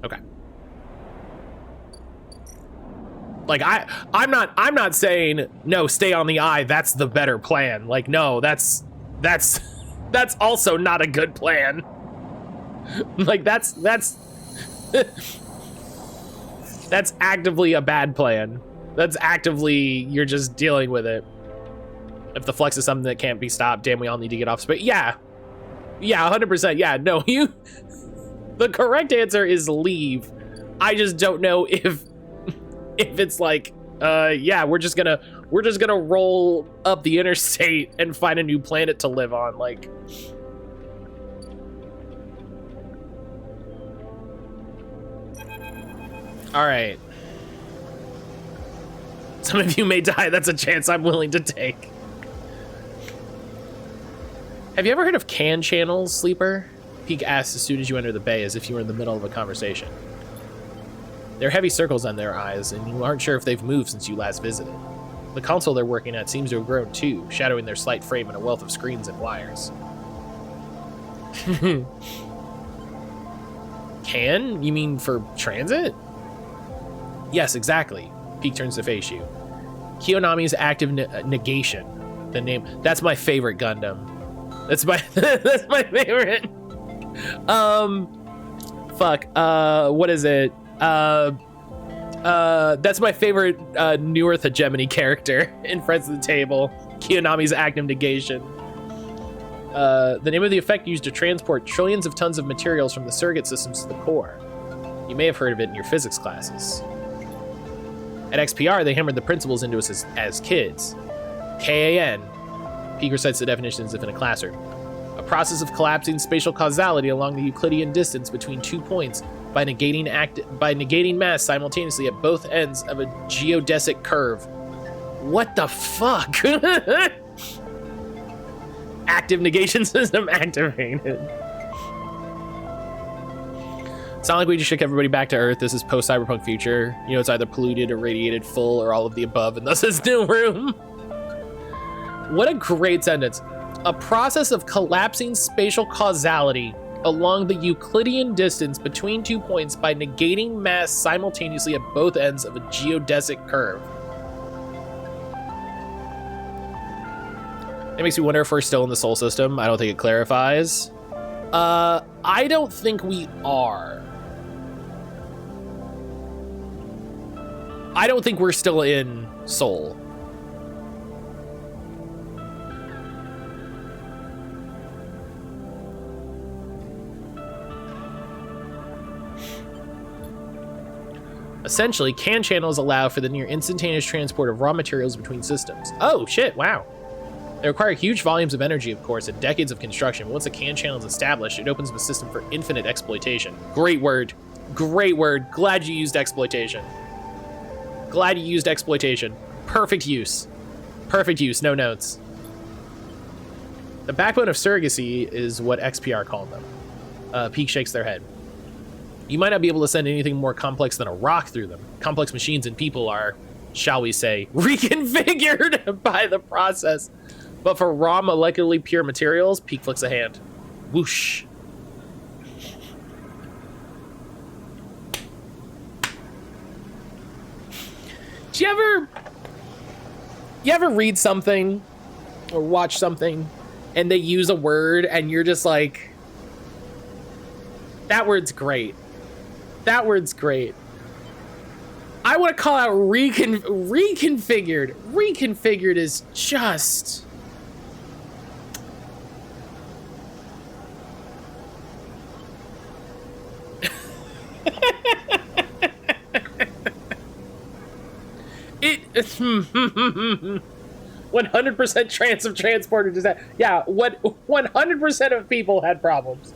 Okay. Like I'm not saying no, stay on the eye, that's the better plan. Like no, that's also not a good plan. Like that's actively a bad plan. That's actively, you're just dealing with it. If the flux is something that can't be stopped, damn, we all need to get off space. Yeah, 100%. Yeah, no, the correct answer is leave. I just don't know if it's like, yeah, we're just gonna roll up the interstate and find a new planet to live on. Like, all right. Some of you may die. That's a chance I'm willing to take. Have you ever heard of can channels, Sleeper? Peak asks as soon as you enter the bay, as if you were in the middle of a conversation. There are heavy circles on their eyes, and you aren't sure if they've moved since you last visited. The console they're working at seems to have grown too, shadowing their slight frame in a wealth of screens and wires. Can? You mean for transit? Yes, exactly. Peak turns to face you. Kiyonami's active negation. The name. That's my favorite Gundam. That's my that's my favorite. Fuck. What is it? That's my favorite New Earth hegemony character in Friends of the Table. Kiyonami's active negation. The name of the effect used to transport trillions of tons of materials from the surrogate systems to the core. You may have heard of it in your physics classes. At XPR, they hammered the principles into us as kids. KAN. Peak recites the definition as if in a classroom. A process of collapsing spatial causality along the Euclidean distance between 2 points by negating mass simultaneously at both ends of a geodesic curve. What the fuck? Active negation system activated. It's not like we just shook everybody back to Earth. This is post-cyberpunk future. You know, it's either polluted or radiated full or all of the above, and thus it's no room. What a great sentence. A process of collapsing spatial causality along the Euclidean distance between 2 points by negating mass simultaneously at both ends of a geodesic curve. It makes me wonder if we're still in the Sol system. I don't think it clarifies. I don't think we are. I don't think we're still in Sol. Essentially, CAN channels allow for the near instantaneous transport of raw materials between systems. Oh, shit, wow. They require huge volumes of energy, of course, and decades of construction. Once a CAN channel is established, it opens the system for infinite exploitation. Great word. Great word. Glad you used exploitation. Glad you used exploitation. Perfect use. Perfect use, no notes. The backbone of surrogacy is what XPR called them. Peak shakes their head. You might not be able to send anything more complex than a rock through them. Complex machines and people are, shall we say, reconfigured by the process. But for raw molecularly pure materials, Peak flicks a hand. Whoosh. Do you ever read something or watch something and they use a word and you're just like, that word's great. That word's great. I want to call out reconfigured. Reconfigured is just... 100% chance of transporter disaster. Yeah, what 100% of people had problems.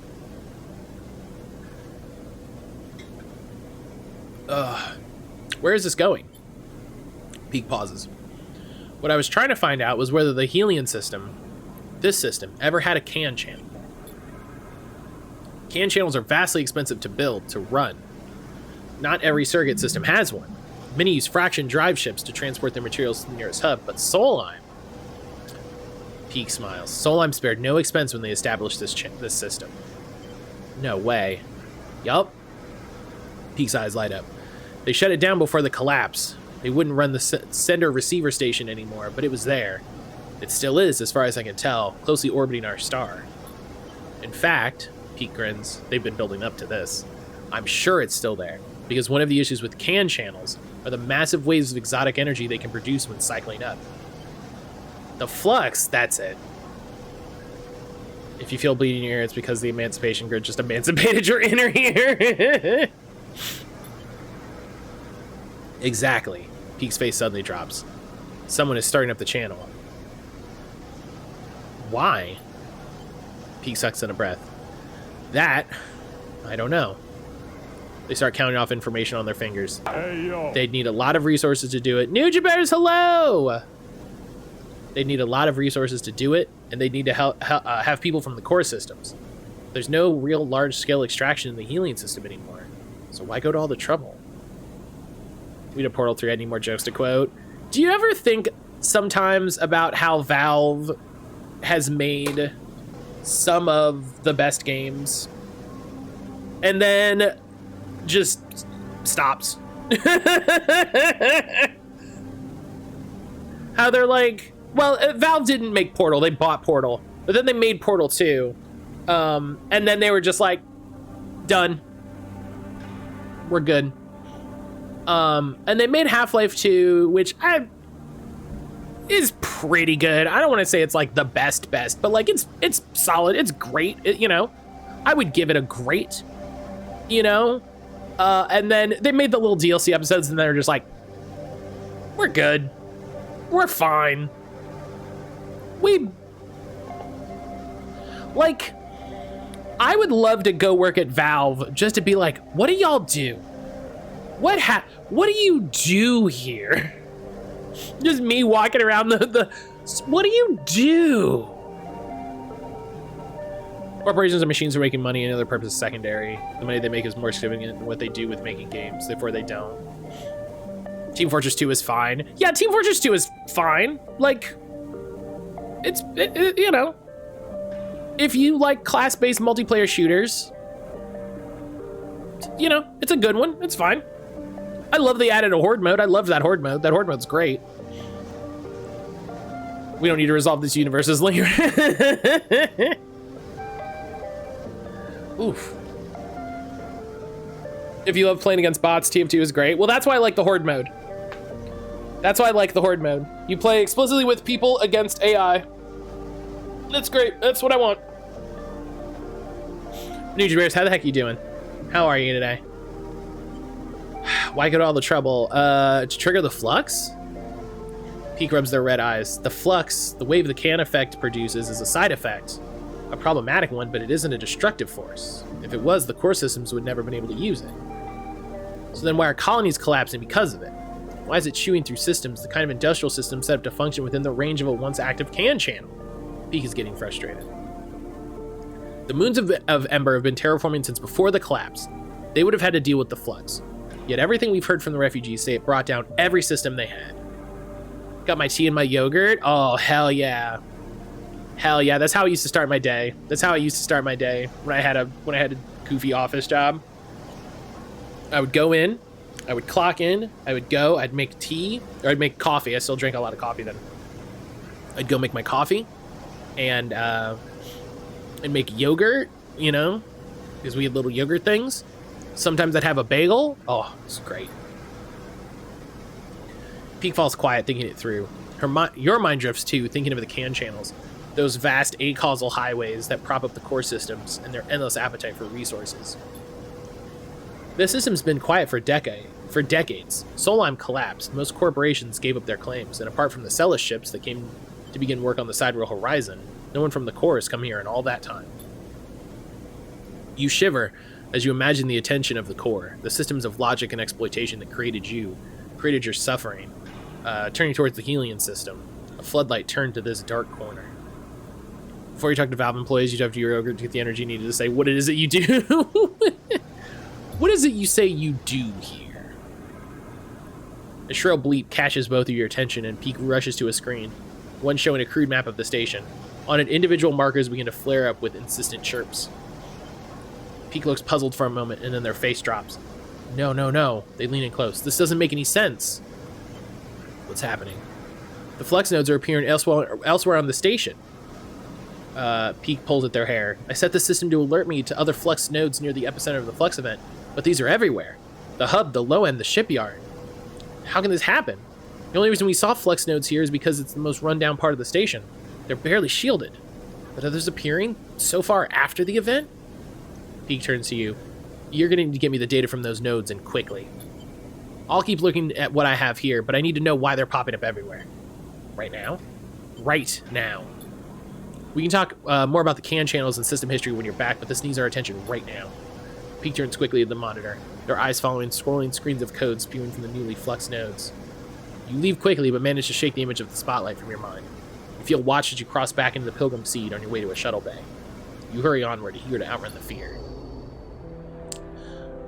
Where is this going? Peak pauses. What I was trying to find out was whether the Helion system, this system, ever had a CAN channel. CAN channels are vastly expensive to build, to run. Not every circuit system has one. Many use fraction drive ships to transport their materials to the nearest hub, but Solheim... Peak smiles. Solheim spared no expense when they established this system. No way. Yup. Peak's eyes light up. They shut it down before the collapse. They wouldn't run the sender-receiver station anymore, but it was there. It still is, as far as I can tell, closely orbiting our star. In fact, Peak grins, they've been building up to this. I'm sure it's still there, because one of the issues with CAN channels are the massive waves of exotic energy they can produce when cycling up. The flux, that's it. If you feel bleeding in your ear, it's because the emancipation grid just emancipated your inner ear. Exactly. Peak's face suddenly drops. Someone is starting up the channel. Why? Peak sucks in a breath. That, I don't know. They start counting off information on their fingers. Hey, yo. They'd need a lot of resources to do it. Nujabers, hello! They'd need a lot of resources to do it, and they'd need to have people from the core systems. There's no real large-scale extraction in the Helion system anymore, so why go to all the trouble? We to Portal 3, I need more jokes to quote. Do you ever think sometimes about how Valve has made some of the best games and then just stops? How they're like, well, Valve didn't make Portal, they bought Portal, but then they made Portal 2, and then they were just like, done. We're good. And they made Half-Life 2, which is pretty good. I don't want to say it's like the best, but like it's solid. It's great. You know, I would give it a great, you know, and then they made the little DLC episodes and they're just like, we're good. We're fine. Like, I would love to go work at Valve just to be like, what do y'all do? What do you do here? Just me walking around what do you do? Corporations and machines are making money and other purposes secondary. The money they make is more significant than what they do with making games, therefore they don't. Team Fortress 2 is fine. Yeah, Team Fortress 2 is fine. Like, it's you know, if you like class-based multiplayer shooters, you know, it's a good one. It's fine. I love they added a horde mode. I love that horde mode. That horde mode's great. We don't need to resolve this universe's later. Oof. If you love playing against bots, TF2 is great. Well, that's why I like the horde mode. That's why I like the horde mode. You play explicitly with people against AI. That's great. That's what I want. Ninja Bears, how the heck are you doing? How are you today? Why go to all the trouble? To trigger the flux? Peak rubs their red eyes. The flux, the wave the CAN effect produces, is a side effect. A problematic one, but it isn't a destructive force. If it was, the core systems would never have been able to use it. So then why are colonies collapsing because of it? Why is it chewing through systems, the kind of industrial system set up to function within the range of a once active CAN channel? Peak is getting frustrated. The moons of Ember have been terraforming since before the collapse. They would have had to deal with the flux. Yet everything we've heard from the refugees say it brought down every system they had. Got my tea and my yogurt? Oh, hell yeah. Hell yeah, that's how I used to start my day. That's how I used to start my day when I had a goofy office job. I would go in, I would clock in, I would go, I'd make tea, or I'd make coffee. I still drink a lot of coffee then. I'd go make my coffee and make yogurt, you know, because we had little yogurt things. Sometimes I'd have a bagel. Oh, it's great. Peak falls quiet, thinking it through. Your mind drifts too, thinking of the CAN channels. Those vast acausal highways that prop up the core systems and their endless appetite for resources. The system's been quiet for decades. Solheim collapsed. Most corporations gave up their claims, and apart from the Celis ships that came to begin work on the sidereal horizon, no one from the core has come here in all that time. You shiver as you imagine the attention of the core, the systems of logic and exploitation that created you, created your suffering. Turning towards the Helion system, a floodlight turned to this dark corner. Before you talk to Valve employees, you talk to your ogre to get the energy needed to say what it is that you do. What is it you say you do here? A shrill bleep catches both of your attention, and Peak rushes to a screen, one showing a crude map of the station. On it, individual markers begin to flare up with insistent chirps. Peak looks puzzled for a moment, and then their face drops. No, no, no. They lean in close. This doesn't make any sense. What's happening? The flux nodes are appearing elsewhere on the station. Peak pulls at their hair. I set the system to alert me to other flux nodes near the epicenter of the flux event, but these are everywhere. The hub, the low end, the shipyard. How can this happen? The only reason we saw flux nodes here is because it's the most rundown part of the station. They're barely shielded. But others appearing so far after the event? Peak turns to you. You're going to need to get me the data from those nodes, and quickly. I'll keep looking at what I have here, but I need to know why they're popping up everywhere. Right now? Right now. We can talk more about the CAN channels and system history when you're back, but this needs our attention right now. Peak turns quickly at the monitor, their eyes following scrolling screens of code spewing from the newly flux nodes. You leave quickly, but manage to shake the image of the spotlight from your mind. You feel watched as you cross back into the Pilgrim Seed on your way to a shuttle bay. You hurry onward, eager to outrun the fear.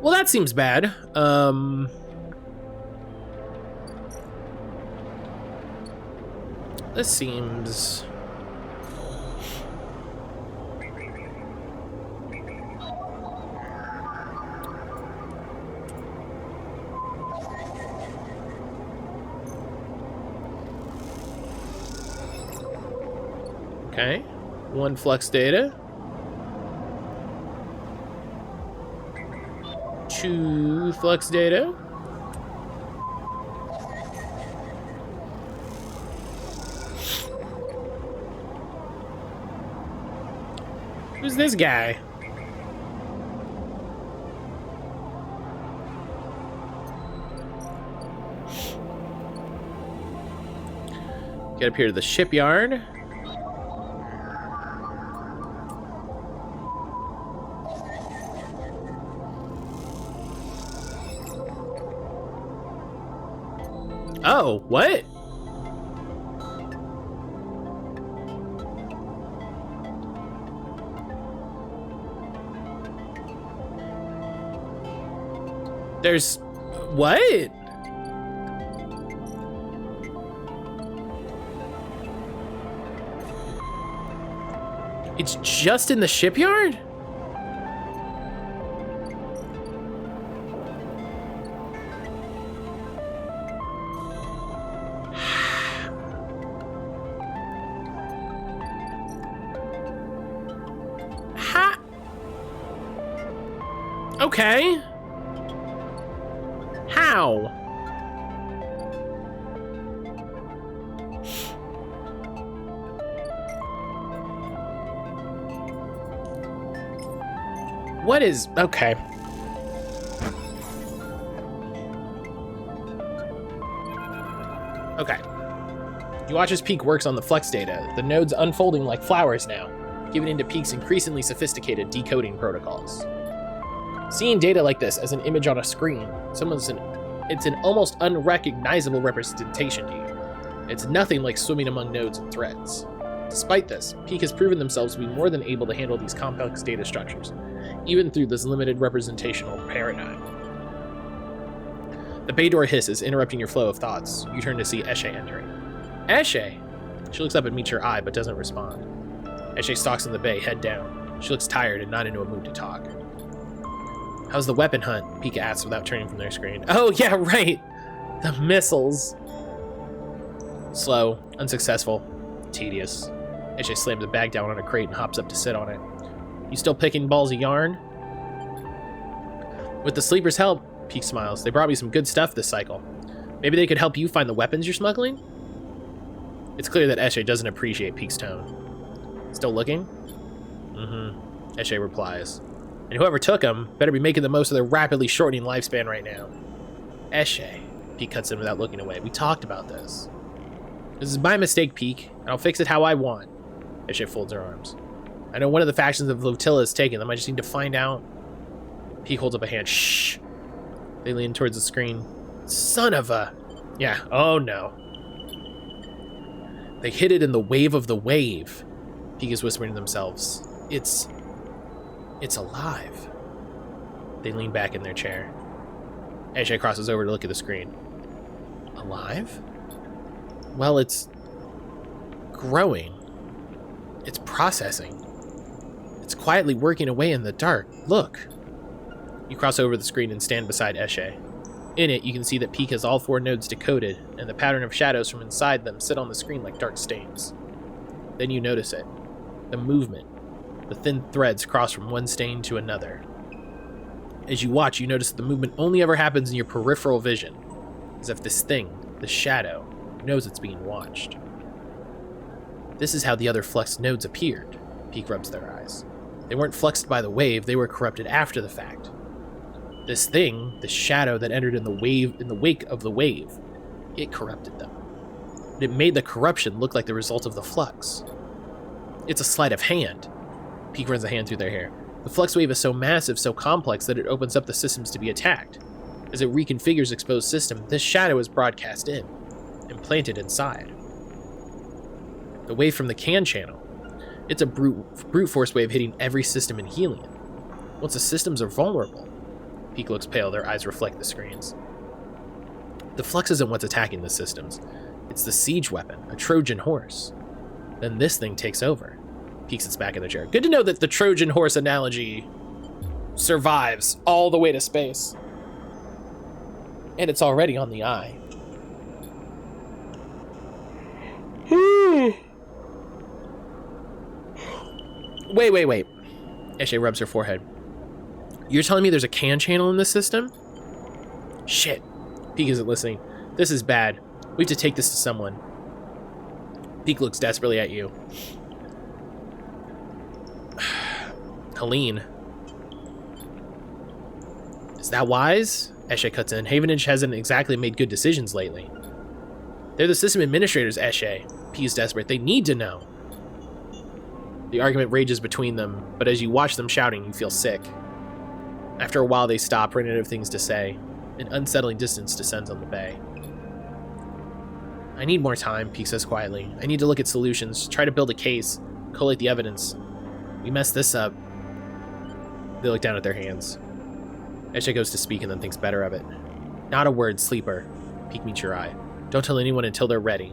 Well, that seems bad. This seems... Okay, 1 flux data. 2 flux data. Who's this guy? Get up here to the shipyard. Oh, what? There's... what? It's just in the shipyard? Okay. How? What is... okay. Okay. You watch as Peak works on the flux data, the nodes unfolding like flowers now, giving into Peak's increasingly sophisticated decoding protocols. Seeing data like this as an image on a screen, it's an almost unrecognizable representation to you. It's nothing like swimming among nodes and threads. Despite this, Peak has proven themselves to be more than able to handle these complex data structures, even through this limited representational paradigm. The bay door hisses, interrupting your flow of thoughts. You turn to see Eshe entering. Eshe! She looks up and meets your eye, but doesn't respond. Eshe stalks in the bay, head down. She looks tired and not into a mood to talk. How's the weapon hunt? Peak asks without turning from their screen. Oh, yeah, right! The missiles! Slow, unsuccessful, tedious. Eshe slams the bag down on a crate and hops up to sit on it. You still picking balls of yarn? With the sleeper's help, Peak smiles. They brought me some good stuff this cycle. Maybe they could help you find the weapons you're smuggling? It's clear that Eshe doesn't appreciate Peak's tone. Still looking? Mm-hmm. Eshe replies. And whoever took them better be making the most of their rapidly shortening lifespan right now. Eshe. Peek cuts in without looking away. We talked about this. This is my mistake, Peek, and I'll fix it how I want. Eshe folds her arms. I know one of the factions of the flotilla has taken them. I just need to find out. Peek holds up a hand. Shh. They lean towards the screen. Son of a... Yeah, oh no. They hid it in the wave of the wave. Peek is whispering to themselves. It's alive. They lean back in their chair. Eshe crosses over to look at the screen. Alive? Well, it's growing. It's processing. It's quietly working away in the dark. Look. You cross over the screen and stand beside Eshe. In it, you can see that Peek has all 4 nodes decoded, and the pattern of shadows from inside them sit on the screen like dark stains. Then you notice it. The movement. The thin threads cross from one stain to another. As you watch, you notice that the movement only ever happens in your peripheral vision, as if this thing, the shadow, knows it's being watched. This is how the other fluxed nodes appeared. Peek rubs their eyes. They weren't fluxed by the wave, they were corrupted after the fact. This thing, the shadow that entered in the wake of the wave, it corrupted them. It made the corruption look like the result of the flux. It's a sleight of hand. Peek runs a hand through their hair. The flux wave is so massive, so complex, that it opens up the systems to be attacked. As it reconfigures exposed system, this shadow is broadcast in, implanted inside. The wave from the can channel. It's a brute force wave hitting every system in Helion. Once the systems are vulnerable, Peek looks pale, their eyes reflect the screens. The flux isn't what's attacking the systems. It's the siege weapon, a Trojan horse. Then this thing takes over. Peek sits back in the chair. Good to know that the Trojan horse analogy survives all the way to space. And it's already on the eye. Wait. Eshe rubs her forehead. You're telling me there's a can channel in this system? Shit. Peek isn't listening. This is bad. We have to take this to someone. Peek looks desperately at you. Helene. Is that wise? Eshe cuts in. Havenage hasn't exactly made good decisions lately. They're the system administrators, Eshe. Peek is desperate. They need to know. The argument rages between them, but as you watch them shouting, you feel sick. After a while, they stop, running out of things to say. An unsettling distance descends on the bay. I need more time, Peek says quietly. I need to look at solutions, try to build a case, collate the evidence. We messed this up. They look down at their hands. Eshe goes to speak and then thinks better of it. Not a word, sleeper. Peek meets your eye. Don't tell anyone until they're ready.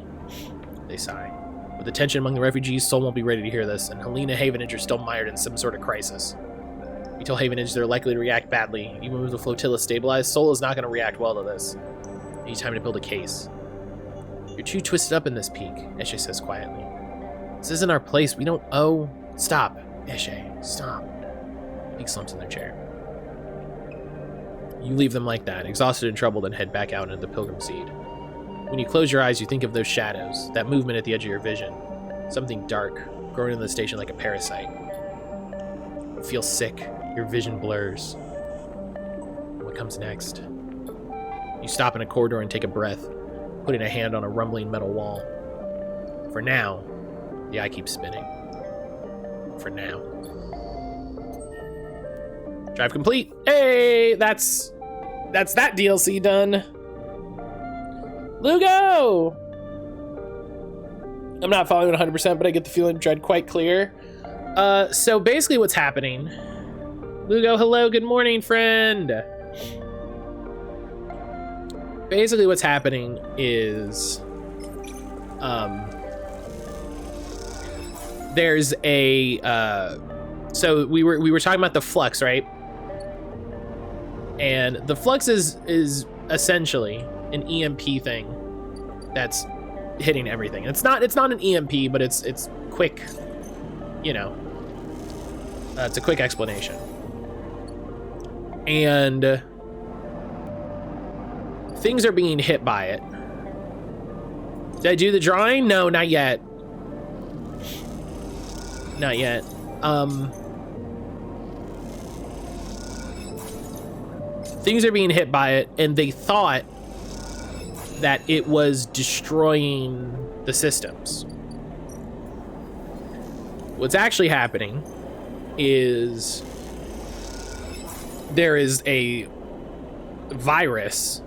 They sigh. With the tension among the refugees, Sol won't be ready to hear this, and Helene and Havenage are still mired in some sort of crisis. We tell Havenage they're likely to react badly. Even with the flotilla stabilized, Sol is not going to react well to this. Need time to build a case. You're too twisted up in this, Peek, Eshe says quietly. This isn't our place. We don't owe... Stop, Eshe. Stop. Peek slumps in their chair. You leave them like that, exhausted and troubled, and head back out into the Pilgrim Seed. When you close your eyes, you think of those shadows, that movement at the edge of your vision. Something dark, growing in the station like a parasite. You feel sick. Your vision blurs. What comes next? You stop in a corridor and take a breath, putting a hand on a rumbling metal wall. For now, the eye keeps spinning. For now. Drive complete. Hey, that's that DLC done. Lugo! I'm not following it 100%, but I get the feeling Dread quite clear. So basically what's happening... Lugo, hello, good morning, friend! Basically what's happening is... there's a... so we were talking about the flux, right? And the flux is essentially an EMP thing that's hitting everything. It's not an EMP, but it's quick, you know. It's a quick explanation. And things are being hit by it. Did I do the drawing? No, not yet. Not yet. things are being hit by it, and they thought that it was destroying the systems. What's actually happening is there is a virus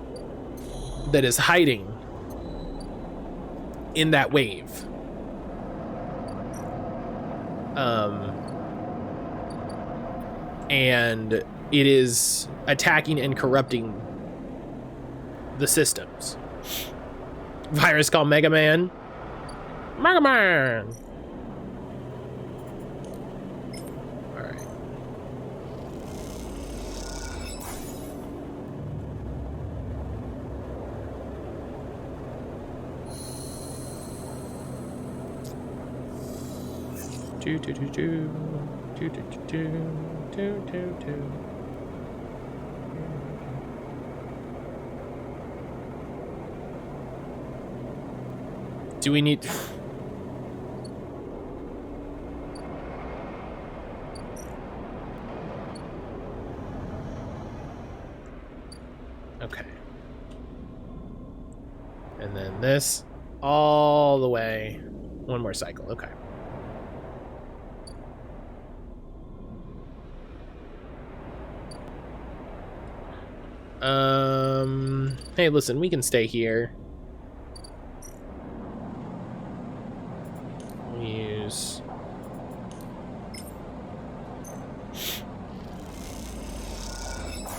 that is hiding in that wave. And it is attacking and corrupting the systems. Virus called Mega Man. Mega Man! Alright. Do do do do do do do do do. Do we need? Okay. And then this all the way. One more cycle. Okay. Hey, listen, we can stay here. Use.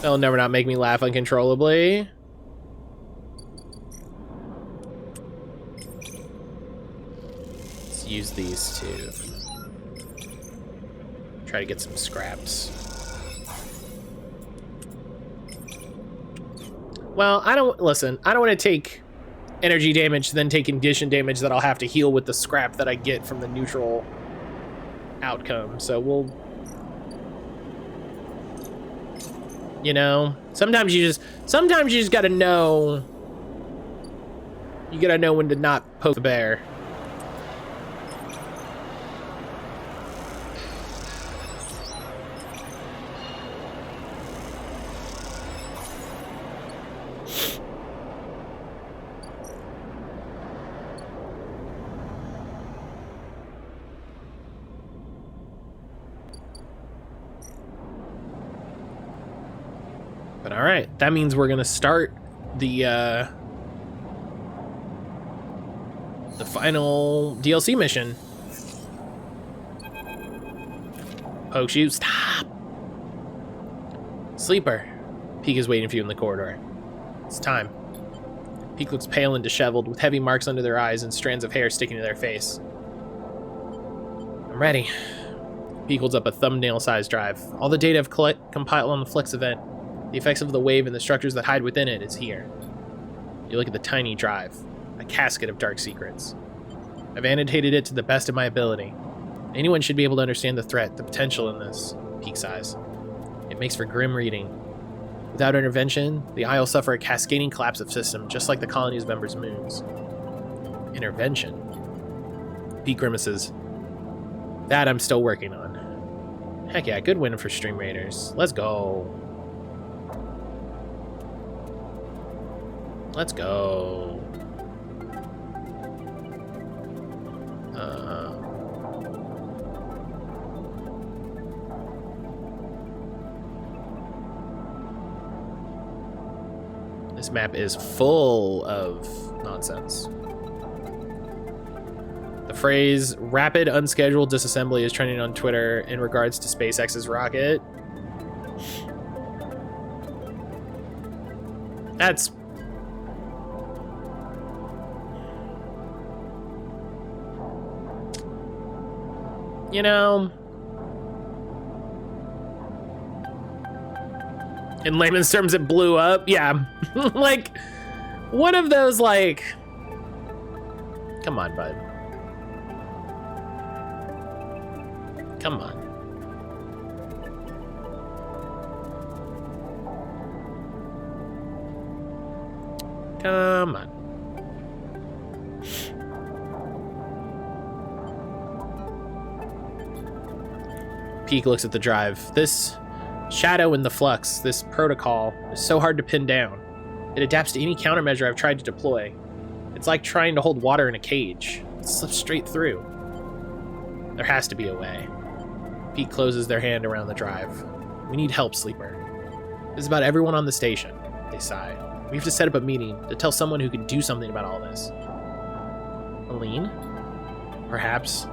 They'll never not make me laugh uncontrollably. Let's use these two. Try to get some scraps. Well, I don't want to take energy damage, then take condition damage that I'll have to heal with the scrap that I get from the neutral outcome. So we'll, you know, sometimes you just gotta know. You gotta know when to not poke the bear. But all right, that means we're gonna start the final DLC mission. Poke shoot, stop! Sleeper. Peak is waiting for you in the corridor. It's time. Peak looks pale and disheveled, with heavy marks under their eyes and strands of hair sticking to their face. I'm ready. Peak holds up a thumbnail-sized drive. All the data I've compiled on the Flex event, the effects of the wave and the structures that hide within it is here. You look at the tiny drive, a casket of dark secrets. I've annotated it to the best of my ability. Anyone should be able to understand the threat, the potential in this. Peak size. It makes for grim reading. Without intervention, the Isle will suffer a cascading collapse of system, just like the colony's members' moons. Intervention? Peak grimaces. That I'm still working on. Heck yeah, good win for Stream Raiders. Let's go. Let's go. This map is full of nonsense. The phrase rapid unscheduled disassembly is trending on Twitter in regards to SpaceX's rocket. That's you know, in layman's terms, it blew up. Yeah. Like, one of those, like, come on, bud. Come on. Come on. Peak looks at the drive. This Shadow in the flux, this protocol is so hard to pin down. It adapts to any countermeasure I've tried to deploy. It's like trying to hold water in a cage. It slips straight through. There has to be a way. Pete closes their hand around the drive. We need help, Sleeper. This is about everyone on the station. They sigh. We have to set up a meeting to tell someone who can do something about all this. Erlin? Perhaps.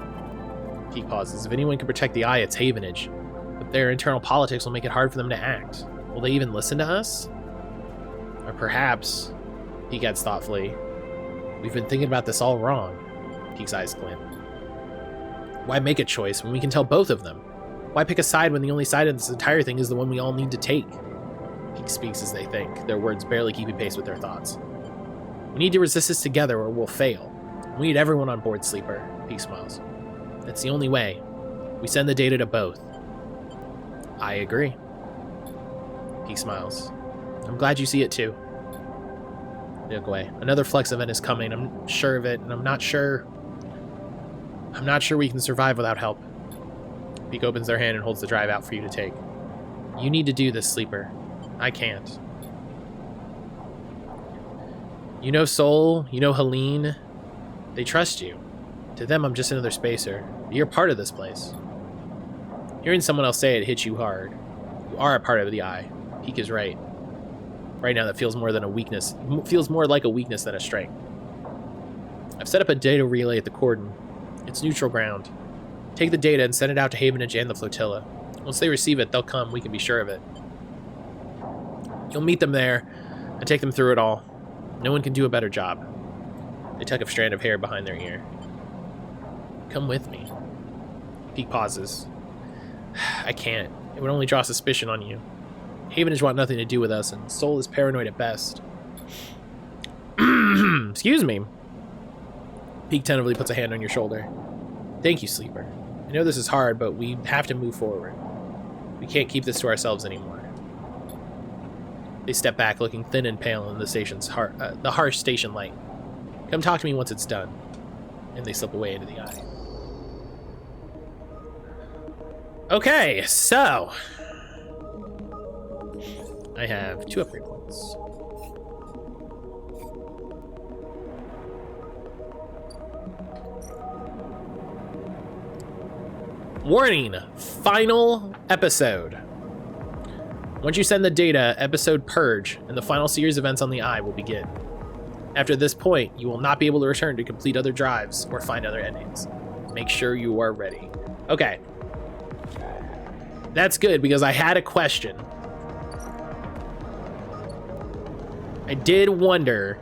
Pete pauses. If anyone can protect the Eye, it's Havenage. But their internal politics will make it hard for them to act. Will they even listen to us? Or perhaps, Pete adds thoughtfully, we've been thinking about this all wrong. Pete's eyes glint. Why make a choice when we can tell both of them? Why pick a side when the only side of this entire thing is the one we all need to take? Pete speaks as they think, their words barely keeping pace with their thoughts. We need to resist this together or we'll fail. We need everyone on board, Sleeper. Pete smiles. That's the only way. We send the data to both. I agree. Pete smiles. I'm glad you see it too. They look away. Another Flux event is coming. I'm sure of it, and I'm not sure we can survive without help. Peek opens their hand and holds the drive out for you to take. You need to do this, Sleeper. I can't. You know Sol, you know Helene. They trust you. To them, I'm just another spacer. You're part of this place. Hearing someone else say it hits you hard. You are a part of the Eye. Peek is right. Right now, that feels more than a weakness. It feels more like a weakness than a strength. I've set up a data relay at the cordon. It's neutral ground. Take the data and send it out to Havenage and the flotilla. Once they receive it, they'll come. We can be sure of it. You'll meet them there and take them through it all. No one can do a better job. They tuck a strand of hair behind their ear. Come with me. Peek pauses. I can't. It would only draw suspicion on you. Havenage want nothing to do with us, and Sol is paranoid at best. Excuse me. Peek tentatively puts a hand on your shoulder. Thank you, Sleeper. I know this is hard, but we have to move forward. We can't keep this to ourselves anymore. They step back, looking thin and pale in the station's the harsh station light. Come talk to me once it's done. And they slip away into the Eye. Okay, so I have 2 upgrade points. Warning! Final episode. Once you send the data, episode Purge and the final series events on the Eye will begin. After this point, you will not be able to return to complete other drives or find other endings. Make sure you are ready. Okay. That's good, because I had a question. I did wonder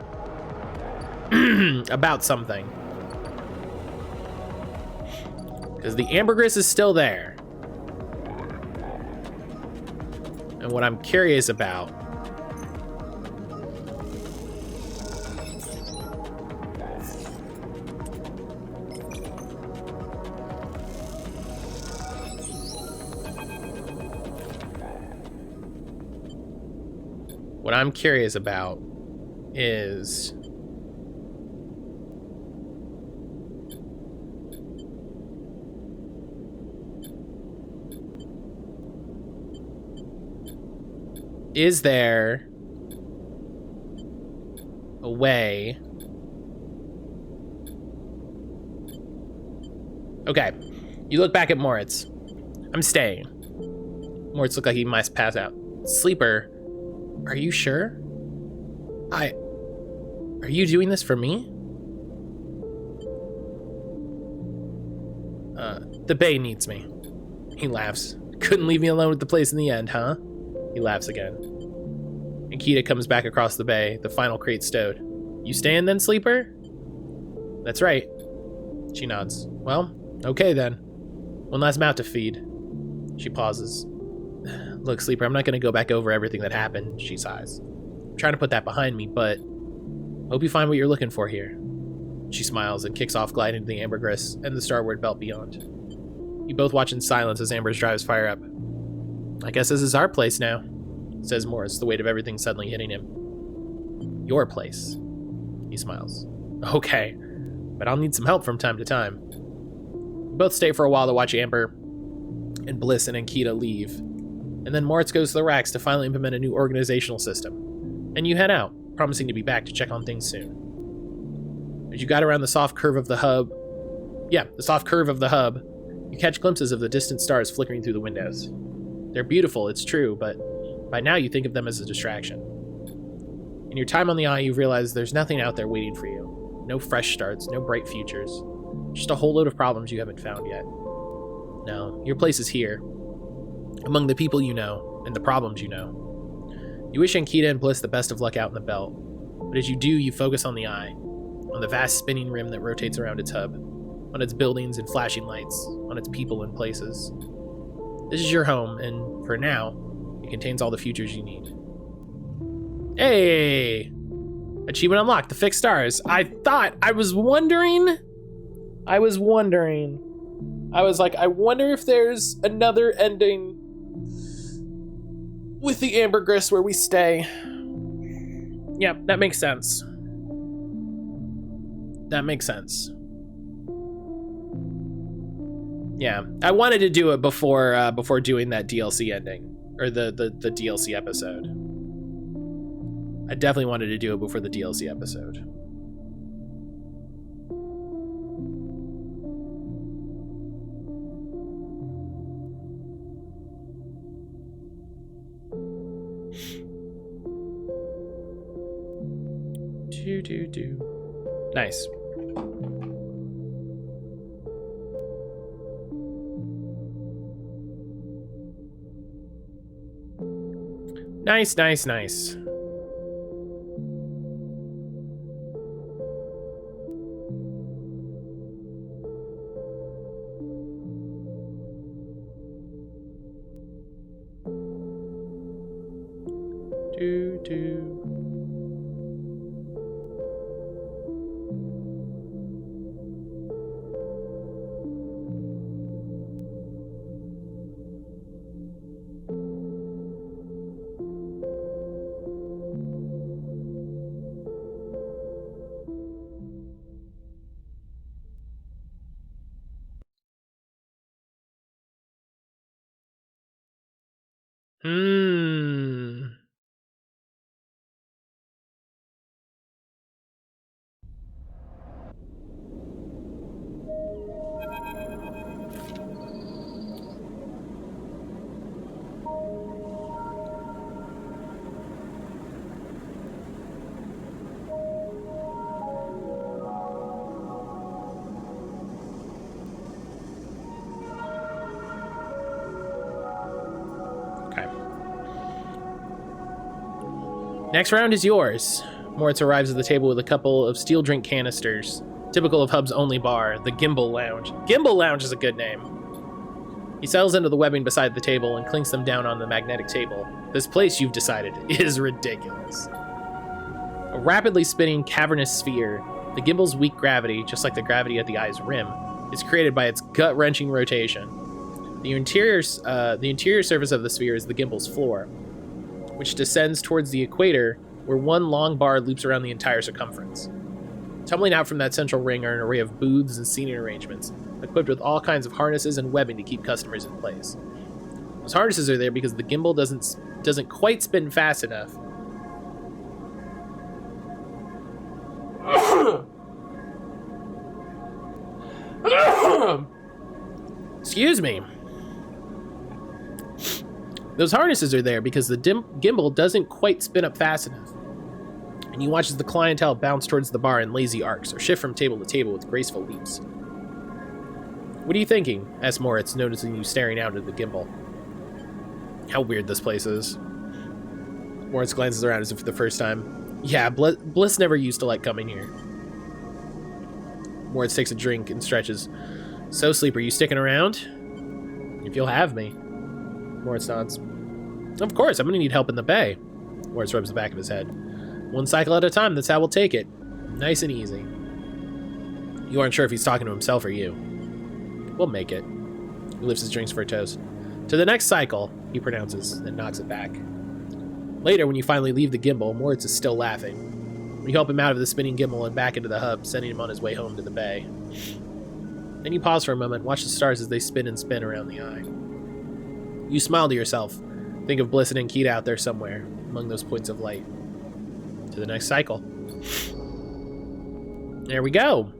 about something. Because the ambergris is still there. And what I'm curious about is there a way? Okay, you look back at Moritz. I'm staying. Moritz looked like he might pass out. Sleeper, are you sure? Are you doing this for me? The Bay needs me. He laughs. Couldn't leave me alone with the place in the end, huh? He laughs again. And Kita comes back across the bay, the final crate stowed. You staying then, Sleeper? That's right. She nods. Well, okay then. One last mouth to feed. She pauses. Look, Sleeper, I'm not going to go back over everything that happened, she sighs. I'm trying to put that behind me, but hope you find what you're looking for here. She smiles and kicks off, gliding to the ambergris and the starboard belt beyond. You both watch in silence as Amber's drives fire up. I guess this is our place now, says Morris, the weight of everything suddenly hitting him. Your place. He smiles. Okay, but I'll need some help from time to time. You both stay for a while to watch Amber and Bliss and Ankita leave. And then Moritz goes to the racks to finally implement a new organizational system. And you head out, promising to be back to check on things soon. As you got around the soft curve of the hub, you catch glimpses of the distant stars flickering through the windows. They're beautiful, it's true, but by now you think of them as a distraction. In your time on the Eye, you've realized there's nothing out there waiting for you. No fresh starts, no bright futures. Just a whole load of problems you haven't found yet. No, your place is here, among the people you know, and the problems you know. You wish Ankita and Bliss the best of luck out in the belt, but as you do, you focus on the Eye, on the vast spinning rim that rotates around its hub, on its buildings and flashing lights, on its people and places. This is your home, and for now, it contains all the futures you need. Hey! Achievement unlocked, the fixed stars. I was like, I wonder if there's another ending with the ambergris where we stay. Yep, that makes sense. Yeah, I wanted to do it before doing that DLC ending, or the DLC episode. I definitely wanted to do it before the DLC episode. Nice. Nice. Next round is yours. Moritz arrives at the table with a couple of steel drink canisters, typical of Hub's only bar, the Gimbal Lounge. Gimbal Lounge is a good name. He settles into the webbing beside the table and clinks them down on the magnetic table. This place, you've decided, is ridiculous. A rapidly spinning cavernous sphere, the gimbal's weak gravity, just like the gravity at the Eye's rim, is created by its gut-wrenching rotation. The interior surface of the sphere is the gimbal's floor, which descends towards the equator, where one long bar loops around the entire circumference. Tumbling out from that central ring are an array of booths and seating arrangements, equipped with all kinds of harnesses and webbing to keep customers in place. Those harnesses are there because the gimbal doesn't quite spin fast enough. Excuse me. Those harnesses are there because the gimbal doesn't quite spin up fast enough. And you watch as the clientele bounce towards the bar in lazy arcs or shift from table to table with graceful leaps. What are you thinking? Asked Moritz, noticing you staring out at the gimbal. How weird this place is. Moritz glances around as if for the first time. Yeah, Bliss never used to like coming here. Moritz takes a drink and stretches. So, Sleeper, you sticking around? If you'll have me. Moritz nods. Of course, I'm gonna need help in the bay. Moritz rubs the back of his head. One cycle at a time, that's how we'll take it. Nice and easy. You aren't sure if he's talking to himself or you. We'll make it. He lifts his drinks for a toast. To the next cycle, he pronounces, then knocks it back. Later, when you finally leave the gimbal, Moritz is still laughing. You help him out of the spinning gimbal and back into the hub, sending him on his way home to the bay. Then you pause for a moment, watch the stars as they spin and spin around the Eye. You smile to yourself, Think of Blisson and Keita out there somewhere among those points of light. To the next cycle. There we go.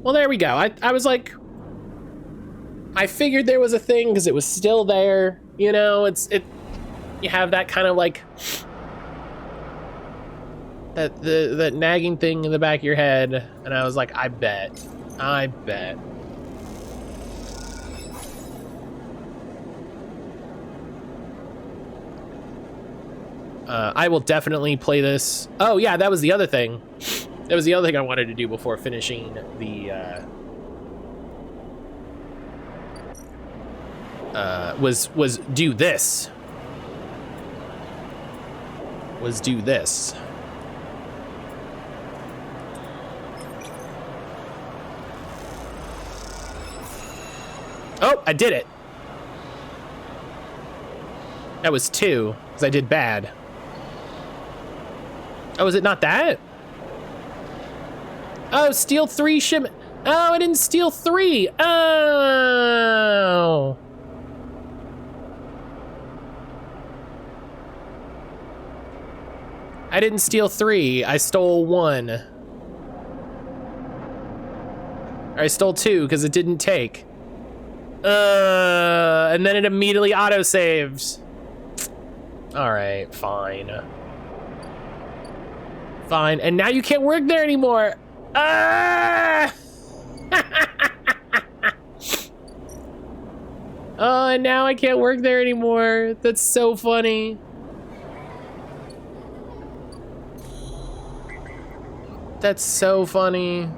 Well, there we go. I was like, I figured there was a thing because it was still there. You know, you have that kind of like that nagging thing in the back of your head, and I was like, I bet. I will definitely play this. Oh yeah, that was the other thing. That was the other thing I wanted to do before finishing the, was do this. Oh, I did it. That was 2, because I did bad. Oh, is it not that? Oh, steal 3 shipment. Oh, I didn't steal 3. Oh. I didn't steal 3. I stole 1. Or I stole 2 because it didn't take. And then it immediately auto-saves. All right, fine. Fine, and now you can't work there anymore. Ah! Oh, and now I can't work there anymore. That's so funny. That's so funny.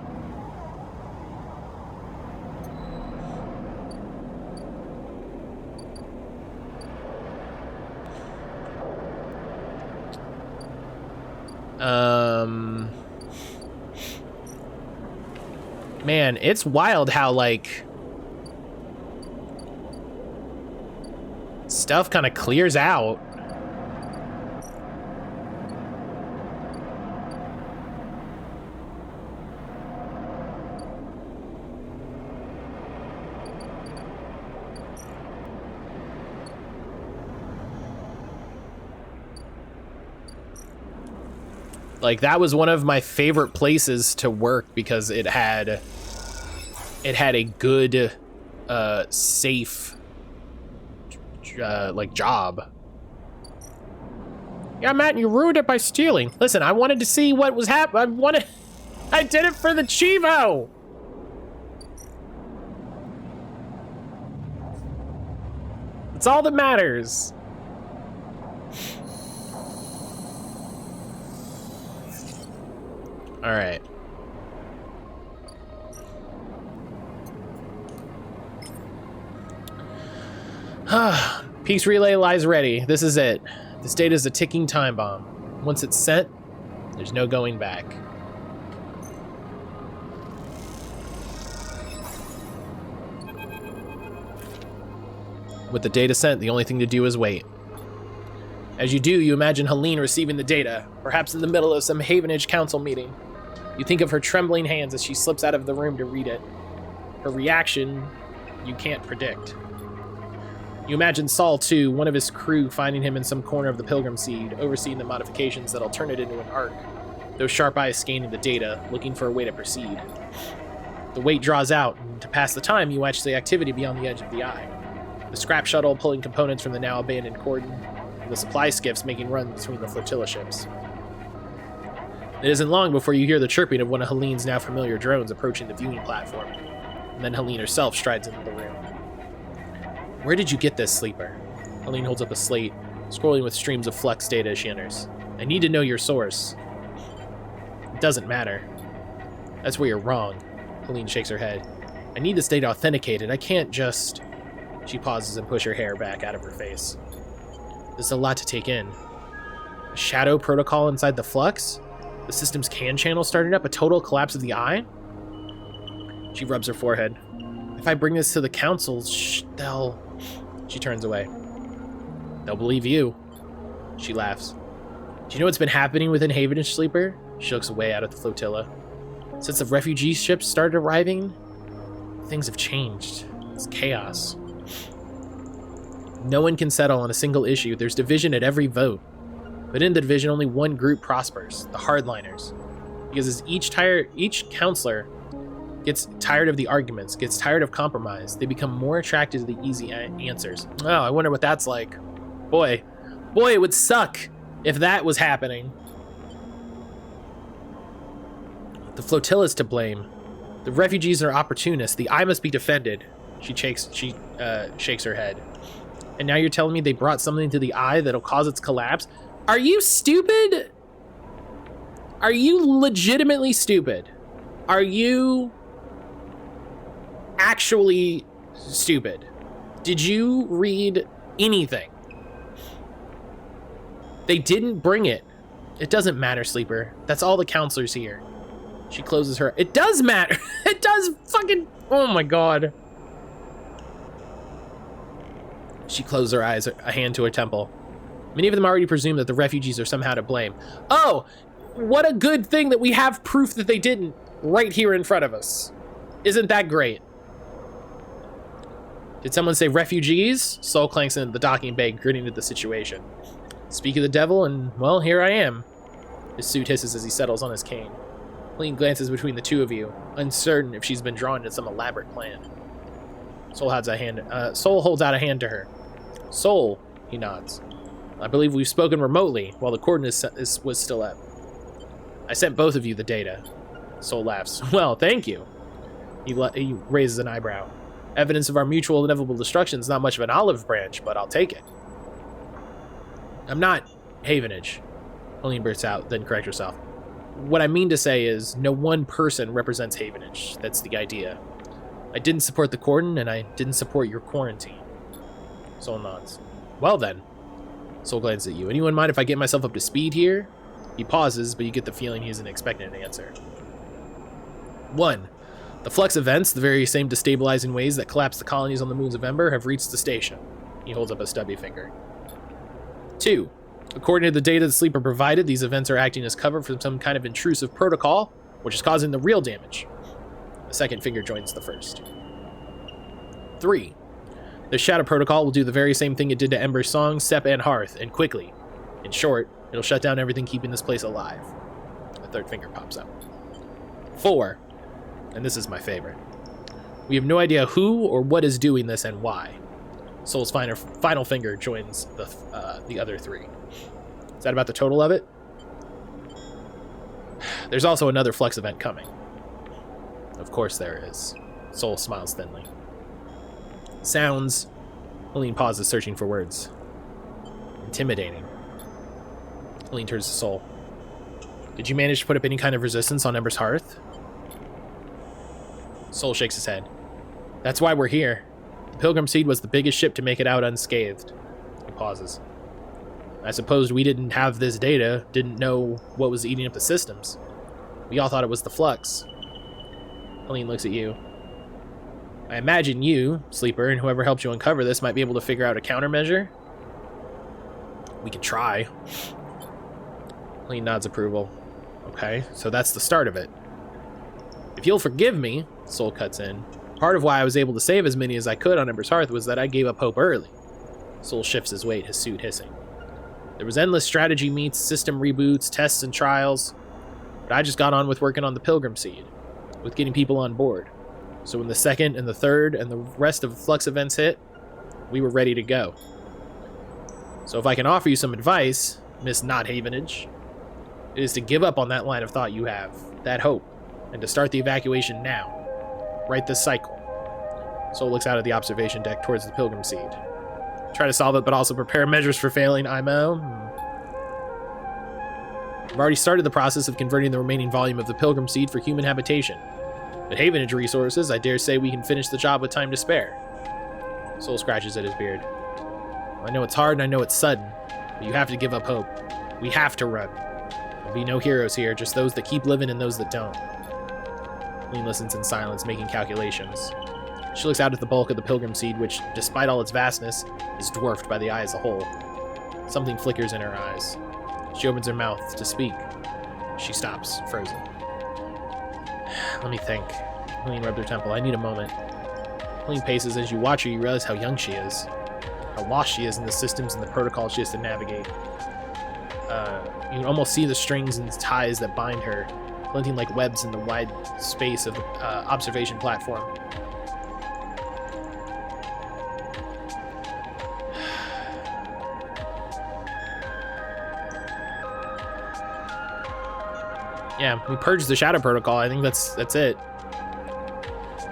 Man, it's wild how, like, stuff kind of clears out. Like, that was one of my favorite places to work because it had a good, safe, like, job. Yeah, Matt, you ruined it by stealing. Listen, I wanted to see what was happening. I did it for the Chivo. It's all that matters. All right. Peace relay lies ready. This is it. This data is a ticking time bomb. Once it's sent, there's no going back. With the data sent, the only thing to do is wait. As you do, you imagine Helene receiving the data, perhaps in the middle of some Havenage Council meeting. You think of her trembling hands as she slips out of the room to read it. Her reaction, you can't predict. You imagine Saul, too, one of his crew, finding him in some corner of the Pilgrim Seed, overseeing the modifications that'll turn it into an ark. Those sharp eyes scanning the data, looking for a way to proceed. The wait draws out, and to pass the time, you watch the activity beyond the edge of the eye. The scrap shuttle pulling components from the now abandoned cordon, and the supply skiffs making runs between the flotilla ships. It isn't long before you hear the chirping of one of Helene's now familiar drones approaching the viewing platform, and then Helene herself strides into the room. Where did you get this, Sleeper? Helene holds up a slate, scrolling with streams of flux data as she enters. I need to know your source. It doesn't matter. That's where you're wrong. Helene shakes her head. I need this data authenticated. I can't just... She pauses and pushes her hair back out of her face. There's a lot to take in. A shadow protocol inside the flux? The system's CAN channel starting up? A total collapse of the eye? She rubs her forehead. If I bring this to the council, they'll... She turns away. They'll believe you. She laughs. Do you know what's been happening with inhabitants, Sleeper? She looks away out at the flotilla. Since the refugee ships started arriving, things have changed. It's chaos. No one can settle on a single issue. There's division at every vote. But in the division, only one group prospers, the hardliners. Because as each counselor gets tired of the arguments, gets tired of compromise, they become more attracted to the easy answers. Oh, I wonder what that's like. Boy, it would suck if that was happening. The flotilla's to blame. The refugees are opportunists. The eye must be defended. She shakes her head. And now you're telling me they brought something to the eye that'll cause its collapse? Are you stupid? Are you legitimately stupid? Are you actually stupid? Did you read anything? They didn't bring it. It doesn't matter, Sleeper. That's all the counselors here. She closes her... It does matter! It does fucking... Oh my god. She closes her eyes, a hand to her temple. Many of them already presume that the refugees are somehow to blame. Oh! What a good thing that we have proof that they didn't right here in front of us. Isn't that great? Did someone say refugees? Soul clanks into the docking bay, grinning at the situation. Speak of the devil, and, well, here I am. His suit hisses as he settles on his cane. Helene glances between the two of you, uncertain if she's been drawn into some elaborate plan. Soul holds out a hand to her. Soul, he nods. I believe we've spoken remotely while the coordinates was still up. I sent both of you the data. Soul laughs. Well, thank you. He raises an eyebrow. Evidence of our mutual inevitable destruction is not much of an olive branch, but I'll take it. I'm not Havenage. Helene bursts out, then corrects herself. What I mean to say is, no one person represents Havenage. That's the idea. I didn't support the cordon, and I didn't support your quarantine. Soul nods. Well then. Soul glances at you. Anyone mind if I get myself up to speed here? He pauses, but you get the feeling he isn't expecting an answer. 1. The flux events, the very same destabilizing waves that collapsed the colonies on the moons of Ember, have reached the station. He holds up a stubby finger. 2. According to the data the Sleeper provided, these events are acting as cover for some kind of intrusive protocol, which is causing the real damage. The second finger joins the first. 3. The Shadow Protocol will do the very same thing it did to Ember's Song, Sep, and Hearth, and quickly. In short, it'll shut down everything keeping this place alive. The third finger pops up. 4. And this is my favorite. We have no idea who or what is doing this and why. Soul's final finger joins the other 3. Is that about the total of it? There's also another flux event coming. Of course there is. Soul smiles thinly. Sounds... Helene pauses, searching for words. Intimidating. Helene turns to Soul. Did you manage to put up any kind of resistance on Ember's Hearth? Soul shakes his head. That's why we're here. The Pilgrim Seed was the biggest ship to make it out unscathed. He pauses. I suppose we didn't have this data, didn't know what was eating up the systems. We all thought it was the flux. Helene looks at you. I imagine you, Sleeper, and whoever helped you uncover this might be able to figure out a countermeasure. We can try. Helene nods approval. Okay, so that's the start of it. If you'll forgive me, Soul cuts in, part of why I was able to save as many as I could on Ember's Hearth was that I gave up hope early. Soul shifts his weight, his suit hissing. There was endless strategy meets, system reboots, tests and trials, but I just got on with working on the Pilgrim Seed, with getting people on board. So when the second and the third and the rest of the flux events hit, we were ready to go. So if I can offer you some advice, Miss Not Havenage, it is to give up on that line of thought you have, that hope, and to start the evacuation now. Right this cycle. Soul looks out at the observation deck towards the Pilgrim Seed. Try to solve it, but also prepare measures for failing, IMO. I've already started the process of converting the remaining volume of the Pilgrim Seed for human habitation. With Havenage resources, I dare say we can finish the job with time to spare. Soul scratches at his beard. I know it's hard and I know it's sudden, but you have to give up hope. We have to run. There'll be no heroes here, just those that keep living and those that don't. Helene listens in silence, making calculations. She looks out at the bulk of the Pilgrim Seed, which, despite all its vastness, is dwarfed by the eye as a whole. Something flickers in her eyes. She opens her mouth to speak. She stops, frozen. Let me think. Helene rubbed her temple. I need a moment. Helene paces. As you watch her, you realize how young she is. How lost she is in the systems and the protocols she has to navigate. You can almost see the strings and ties that bind her, glinting like webs in the wide space of the observation platform. Yeah, we purged the shadow protocol. I think that's it.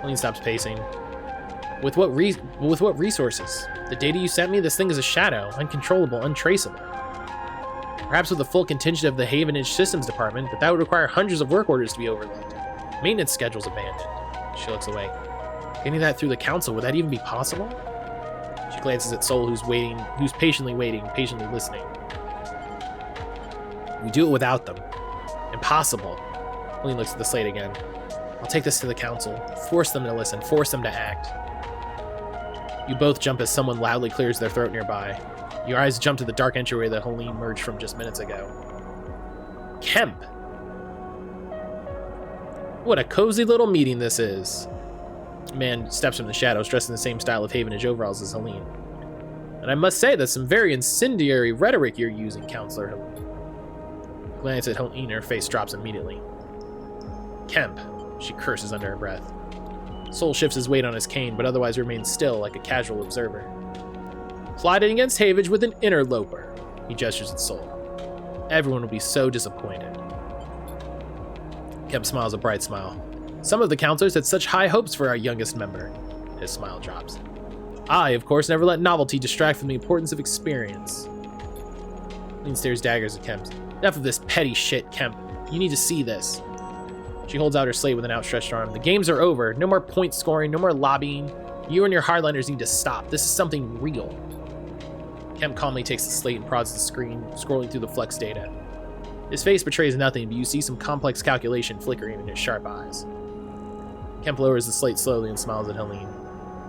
Helene stops pacing. With what resources? The data you sent me, this thing is a shadow, uncontrollable, untraceable. Perhaps with the full contingent of the Havenage Systems Department, but that would require hundreds of work orders to be overlooked. Maintenance schedules abandoned. She looks away. Getting that through the council, would that even be possible? She glances at Sol, who's patiently waiting, patiently listening. We do it without them. Impossible. Helene looks at the slate again. I'll take this to the council. Force them to listen. Force them to act. You both jump as someone loudly clears their throat nearby. Your eyes jump to the dark entryway that Helene emerged from just minutes ago. Kemp! What a cozy little meeting this is. A man steps from the shadows, dressed in the same style of Havenage overalls as Helene. And I must say, that's some very incendiary rhetoric you're using, Counselor Helene. Glance at Helene, her face drops immediately. Kemp, she curses under her breath. Sol shifts his weight on his cane, but otherwise remains still like a casual observer. Plotting against Havage with an interloper. He gestures at Sol. Everyone will be so disappointed. Kemp smiles a bright smile. Some of the counselors had such high hopes for our youngest member. His smile drops. I, of course, never let novelty distract from the importance of experience. Helene stares daggers at Kemp. Enough of this petty shit, Kemp. You need to see this. She holds out her slate with an outstretched arm. The games are over. No more point scoring, no more lobbying. You and your hardliners need to stop. This is something real. Kemp calmly takes the slate and prods the screen, scrolling through the flex data. His face betrays nothing, but you see some complex calculation flickering in his sharp eyes. Kemp lowers the slate slowly and smiles at Helene.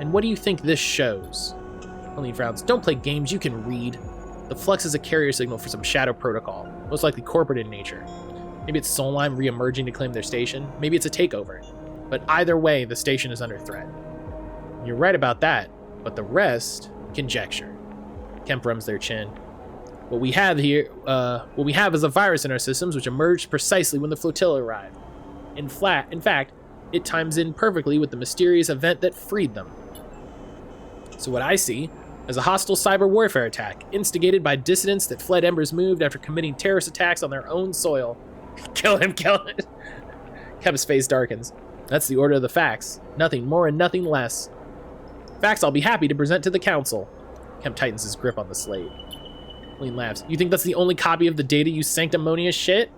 And what do you think this shows? Helene frowns. Don't play games, you can read. The flux is a carrier signal for some shadow protocol, most likely corporate in nature. Maybe it's Solheim re-emerging to claim their station. Maybe it's a takeover. But either way, the station is under threat. You're right about that, but the rest, conjecture. Kemp rums their chin. What we have is a virus in our systems which emerged precisely when the flotilla arrived. In fact, it times in perfectly with the mysterious event that freed them. So what I see is a hostile cyber warfare attack, instigated by dissidents that fled Ember's Moved after committing terrorist attacks on their own soil. Kill him, kill him. Kemp's face darkens. That's the order of the facts. Nothing more and nothing less. Facts I'll be happy to present to the council. Kemp tightens his grip on the slate. Helene laughs. You think that's the only copy of the data, you sanctimonious shit?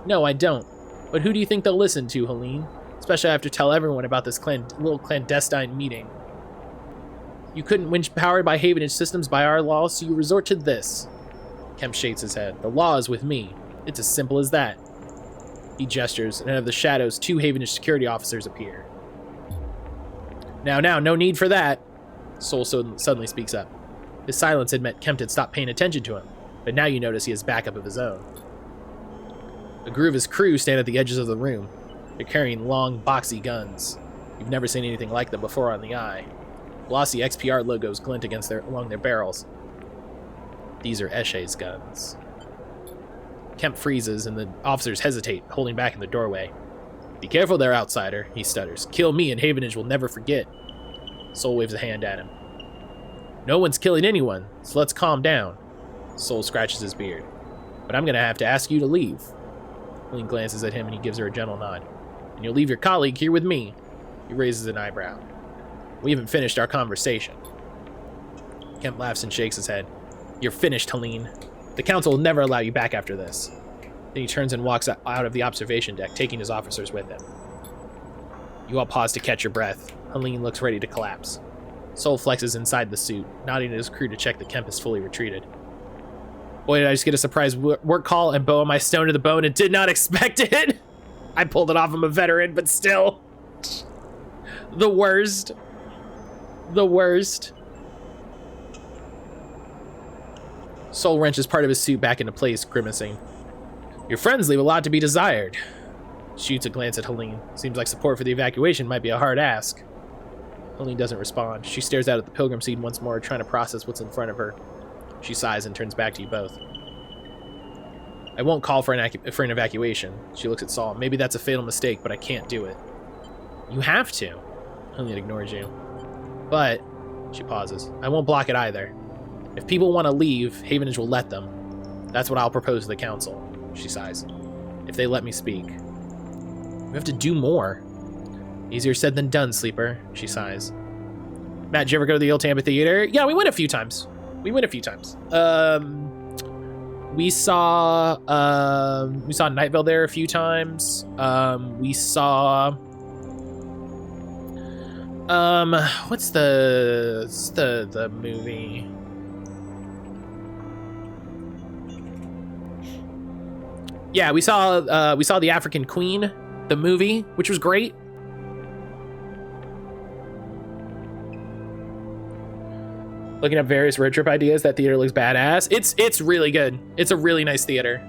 No, I don't. But who do you think they'll listen to, Helene? Especially after tell everyone about this little clandestine meeting. You couldn't winch powered by Havenage systems by our law, so you resort to this. Kemp shakes his head. The law is with me. It's as simple as that. He gestures, and out of the shadows, 2 Havenage security officers appear. Now, no need for that. Sol suddenly speaks up. His silence had meant Kemp had stopped paying attention to him, but now you notice he has backup of his own. A group of his crew stand at the edges of the room. They're carrying long, boxy guns. You've never seen anything like them before on the eye. Glossy XPR logos glint along their barrels. These are Eshe's guns. Kemp freezes, and the officers hesitate, holding back in the doorway. Be careful there, outsider, he stutters. Kill me and Havenage will never forget. Sol waves a hand at him. No one's killing anyone, so let's calm down. Sol scratches his beard. But I'm gonna have to ask you to leave. Helene glances at him and he gives her a gentle nod. And you'll leave your colleague here with me. He raises an eyebrow. We haven't finished our conversation. Kemp laughs and shakes his head. You're finished, Helene. The council will never allow you back after this. Then he turns and walks out of the observation deck, taking his officers with him. You all pause to catch your breath. Helene looks ready to collapse. Sol flexes inside the suit, nodding at his crew to check that Kemp is fully retreated. Boy, did I just get a surprise work call and bow on my stone to the bone and did not expect it! I pulled it off, I'm a veteran, but still. The worst. The worst. Soul wrenches part of his suit back into place, grimacing. Your friends leave a lot to be desired. Shoots a glance at Helene. Seems like support for the evacuation might be a hard ask. Helene doesn't respond. She stares out at the pilgrim seed once more, trying to process what's in front of her. She sighs and turns back to you both. I won't call for an evacuation. She looks at Saul. Maybe that's a fatal mistake, but I can't do it. You have to. Helene ignores you. But, she pauses, I won't block it either. If people want to leave, Havenage will let them. That's what I'll propose to the council. She sighs. If they let me speak. We have to do more. Easier said than done, Sleeper. She sighs. Matt, did you ever go to the old amphitheater? Yeah, we went a few times. We saw Night Vale there a few times. We saw what's the movie? Yeah, we saw The African Queen, the movie, which was great. Looking up various road trip ideas. That theater looks badass. It's really good. It's a really nice theater.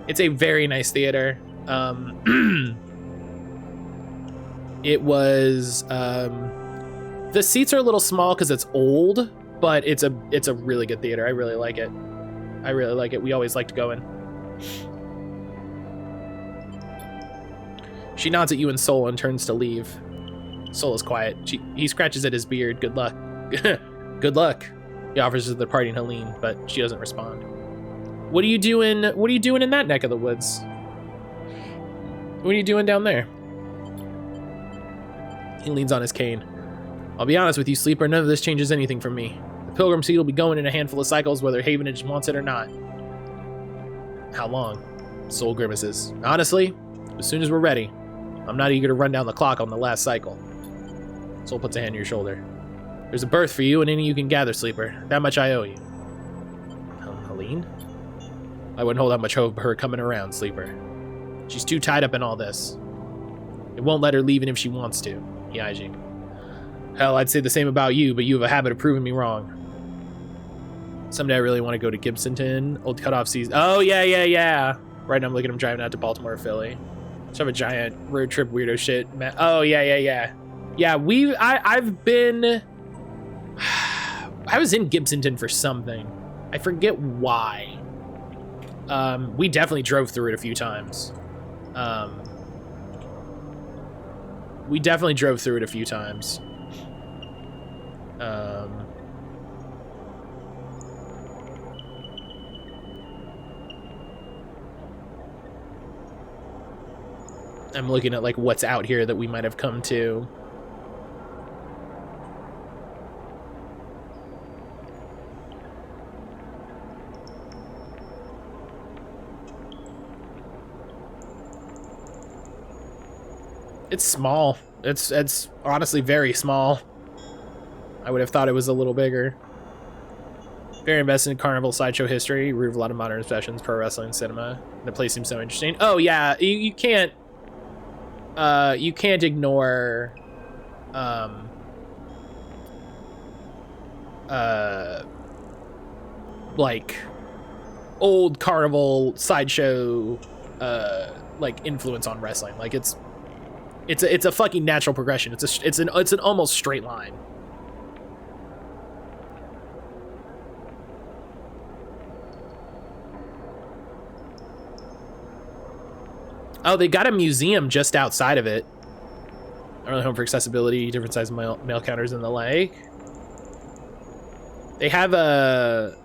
It's a very nice theater. It was the seats are a little small because it's old, but it's a really good theater. I really like it. We always like to go in. She nods at you and Soul and turns to leave. Soul is quiet. He scratches at his beard. Good luck. Good luck. He offers to the party and Helene, but she doesn't respond. What are you doing in that neck of the woods? What are you doing down there? He leans on his cane. I'll be honest with you, Sleeper, none of this changes anything for me. The Pilgrim Seed will be going in a handful of cycles whether Havenage wants it or not. How long? Soul grimaces. Honestly, as soon as we're ready. I'm not eager to run down the clock on the last cycle. Soul puts a hand on your shoulder. There's a berth for you and any you can gather, Sleeper. That much I owe you. Helene? I wouldn't hold out much hope of her coming around, Sleeper. She's too tied up in all this. It won't let her leave even if she wants to. He eyes you. Hell, I'd say the same about you, but you have a habit of proving me wrong. Someday I really want to go to Gibsonton, Old Cutoff Season. Oh, yeah. Right now I'm looking at him driving out to Baltimore or Philly. Just have a giant road trip weirdo shit. Oh, yeah. Yeah, I've been... I was in Gibsonton for something. I forget why. We definitely drove through it a few times. I'm looking at like what's out here that we might have come to. It's small. It's honestly very small. I would have thought it was a little bigger. Very invested in carnival sideshow history. Root of a lot of modern obsessions, pro wrestling, cinema. The place seems so interesting. Oh yeah, you can't ignore like old carnival sideshow like influence on wrestling. Like it's a fucking natural progression. It's an almost straight line. Oh, they got a museum just outside of it. Erlin home for accessibility, different size mail counters and the like. They have a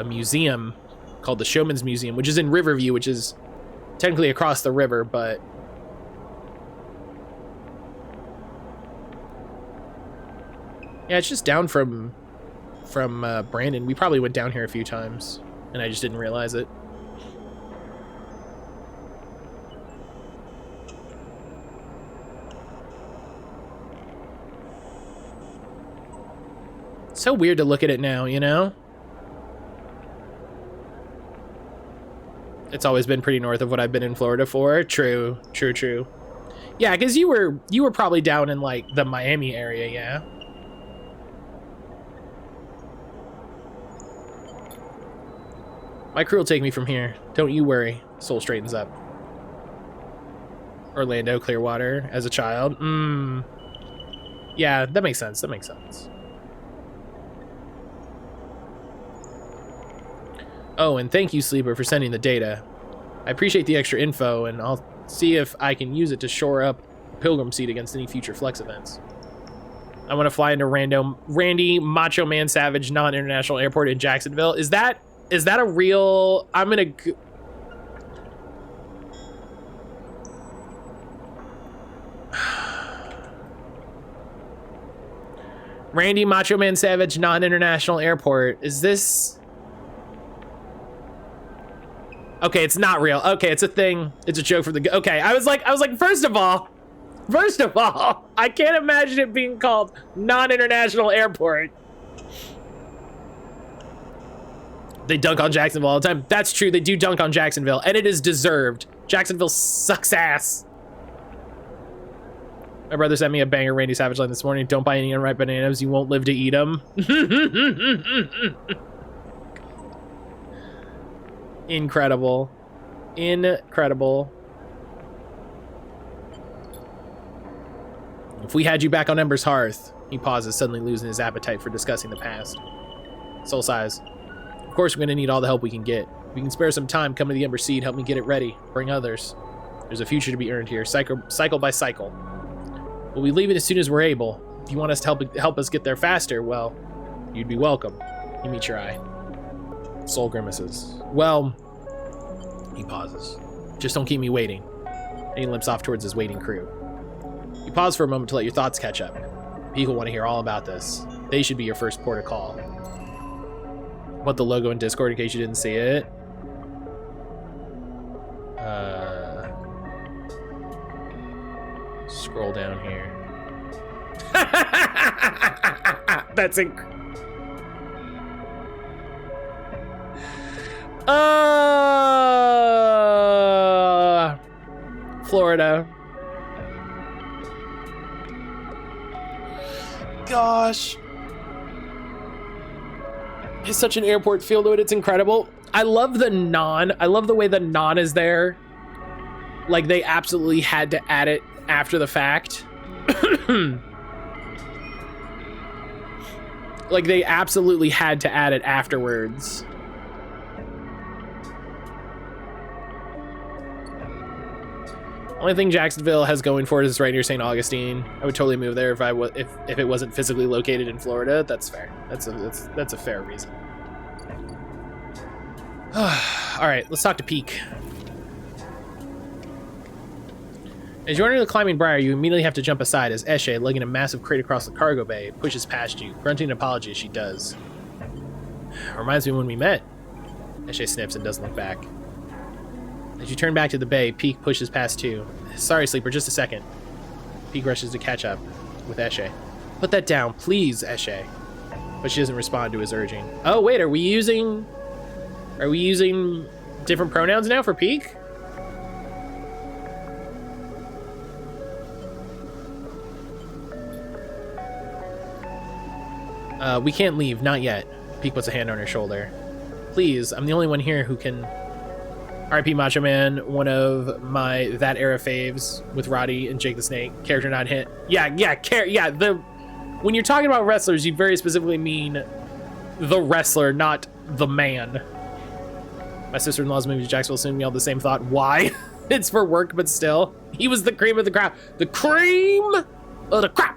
museum called the Showman's Museum, which is in Riverview, which is technically across the river, but yeah, it's just down from Brandon. We probably went down here a few times, and I just didn't realize it. It's so weird to look at it now, you know? It's always been pretty north of what I've been in Florida for. True. Yeah, because you were probably down in like the Miami area, yeah? My crew will take me from here. Don't you worry. Soul straightens up. Orlando, Clearwater, as a child. Yeah, that makes sense. That makes sense. Oh, and thank you, Sleeper, for sending the data. I appreciate the extra info, and I'll see if I can use it to shore up a Pilgrim seat against any future Flex events. I want to fly into Randy Macho Man Savage non-international airport in Jacksonville. Is that a real... I'm gonna... Randy Macho Man Savage non-international airport. Is this... Okay, it's not real. Okay, it's a thing. It's a joke from the... Okay, I was like, first of all, I can't imagine it being called non-international airport. They dunk on Jacksonville all the time. That's true, they do dunk on Jacksonville, and it is deserved. Jacksonville sucks ass. My brother sent me a banger Randy Savage line this morning. Don't buy any unripe bananas, you won't live to eat them. Incredible. Incredible. If we had you back on Ember's hearth. He pauses, suddenly losing his appetite for discussing the past. Soul sighs. Of course we're gonna need all the help we can get. If we can spare some time, come to the Ember Seed, help me get it ready. Bring others. There's a future to be earned here, cycle by cycle. We'll be leaving as soon as we're able. If you want us to help us get there faster, well, you'd be welcome. You meet your eye. Soul grimaces. Well, he pauses. Just don't keep me waiting. And he limps off towards his waiting crew. You pause for a moment to let your thoughts catch up. People want to hear all about this. They should be your first port of call. Want the logo in Discord in case you didn't see it? Scroll down here. That's Florida. Gosh. It's such an airport feel to it. It's incredible. I love the non. I love the way the non is there. Like they absolutely had to add it after the fact. Like they absolutely had to add it afterwards. Only thing Jacksonville has going for it is right near St. Augustine. I would totally move there if it wasn't physically located in Florida. That's fair. That's a fair reason. All right, let's talk to Peak. As you enter the climbing briar, you immediately have to jump aside as Eshe, lugging a massive crate across the cargo bay, pushes past you, grunting an apology as she does. Reminds me of when we met. Eshe sniffs and doesn't look back. As you turn back to the bay, Peak pushes past too. Sorry, Sleeper, just a second. Peak rushes to catch up with Eshe. Put that down, please, Eshe. But she doesn't respond to his urging. Oh, wait, are we using different pronouns now for Peak? We can't leave, not yet. Peak puts a hand on her shoulder. Please, I'm the only one here who can... R.I.P. Macho Man, one of my that era faves with Roddy and Jake the Snake. Character not hit. When you're talking about wrestlers, you very specifically mean the wrestler, not the man. My sister-in-law's moving to Jacksonville soon. We all have the same thought. Why? It's for work, but still. He was the cream of the crop. The cream of the crop.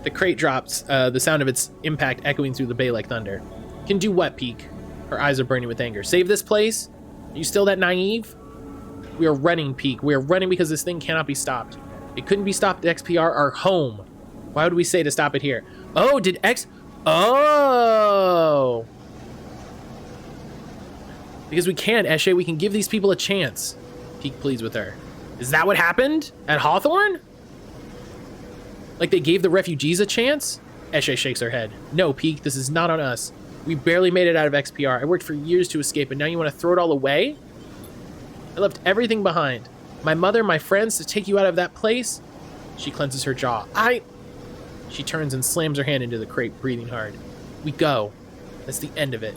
The crate drops, the sound of its impact echoing through the bay like thunder. Can do what, Peak? Her eyes are burning with anger. Save this place? Are you still that naive? We are running, Peak. We are running because this thing cannot be stopped. It couldn't be stopped at XPR, our home. Why would we say to stop it here? Oh, Oh! Because we can, Eshe. We can give these people a chance. Peak pleads with her. Is that what happened at Hawthorne? Like they gave the refugees a chance? Eshe shakes her head. No, Peak, this is not on us. We barely made it out of XPR. I worked for years to escape, and now you want to throw it all away? I left everything behind. My mother, my friends, to take you out of that place? She clenches her jaw. She turns and slams her hand into the crate, breathing hard. We go. That's the end of it.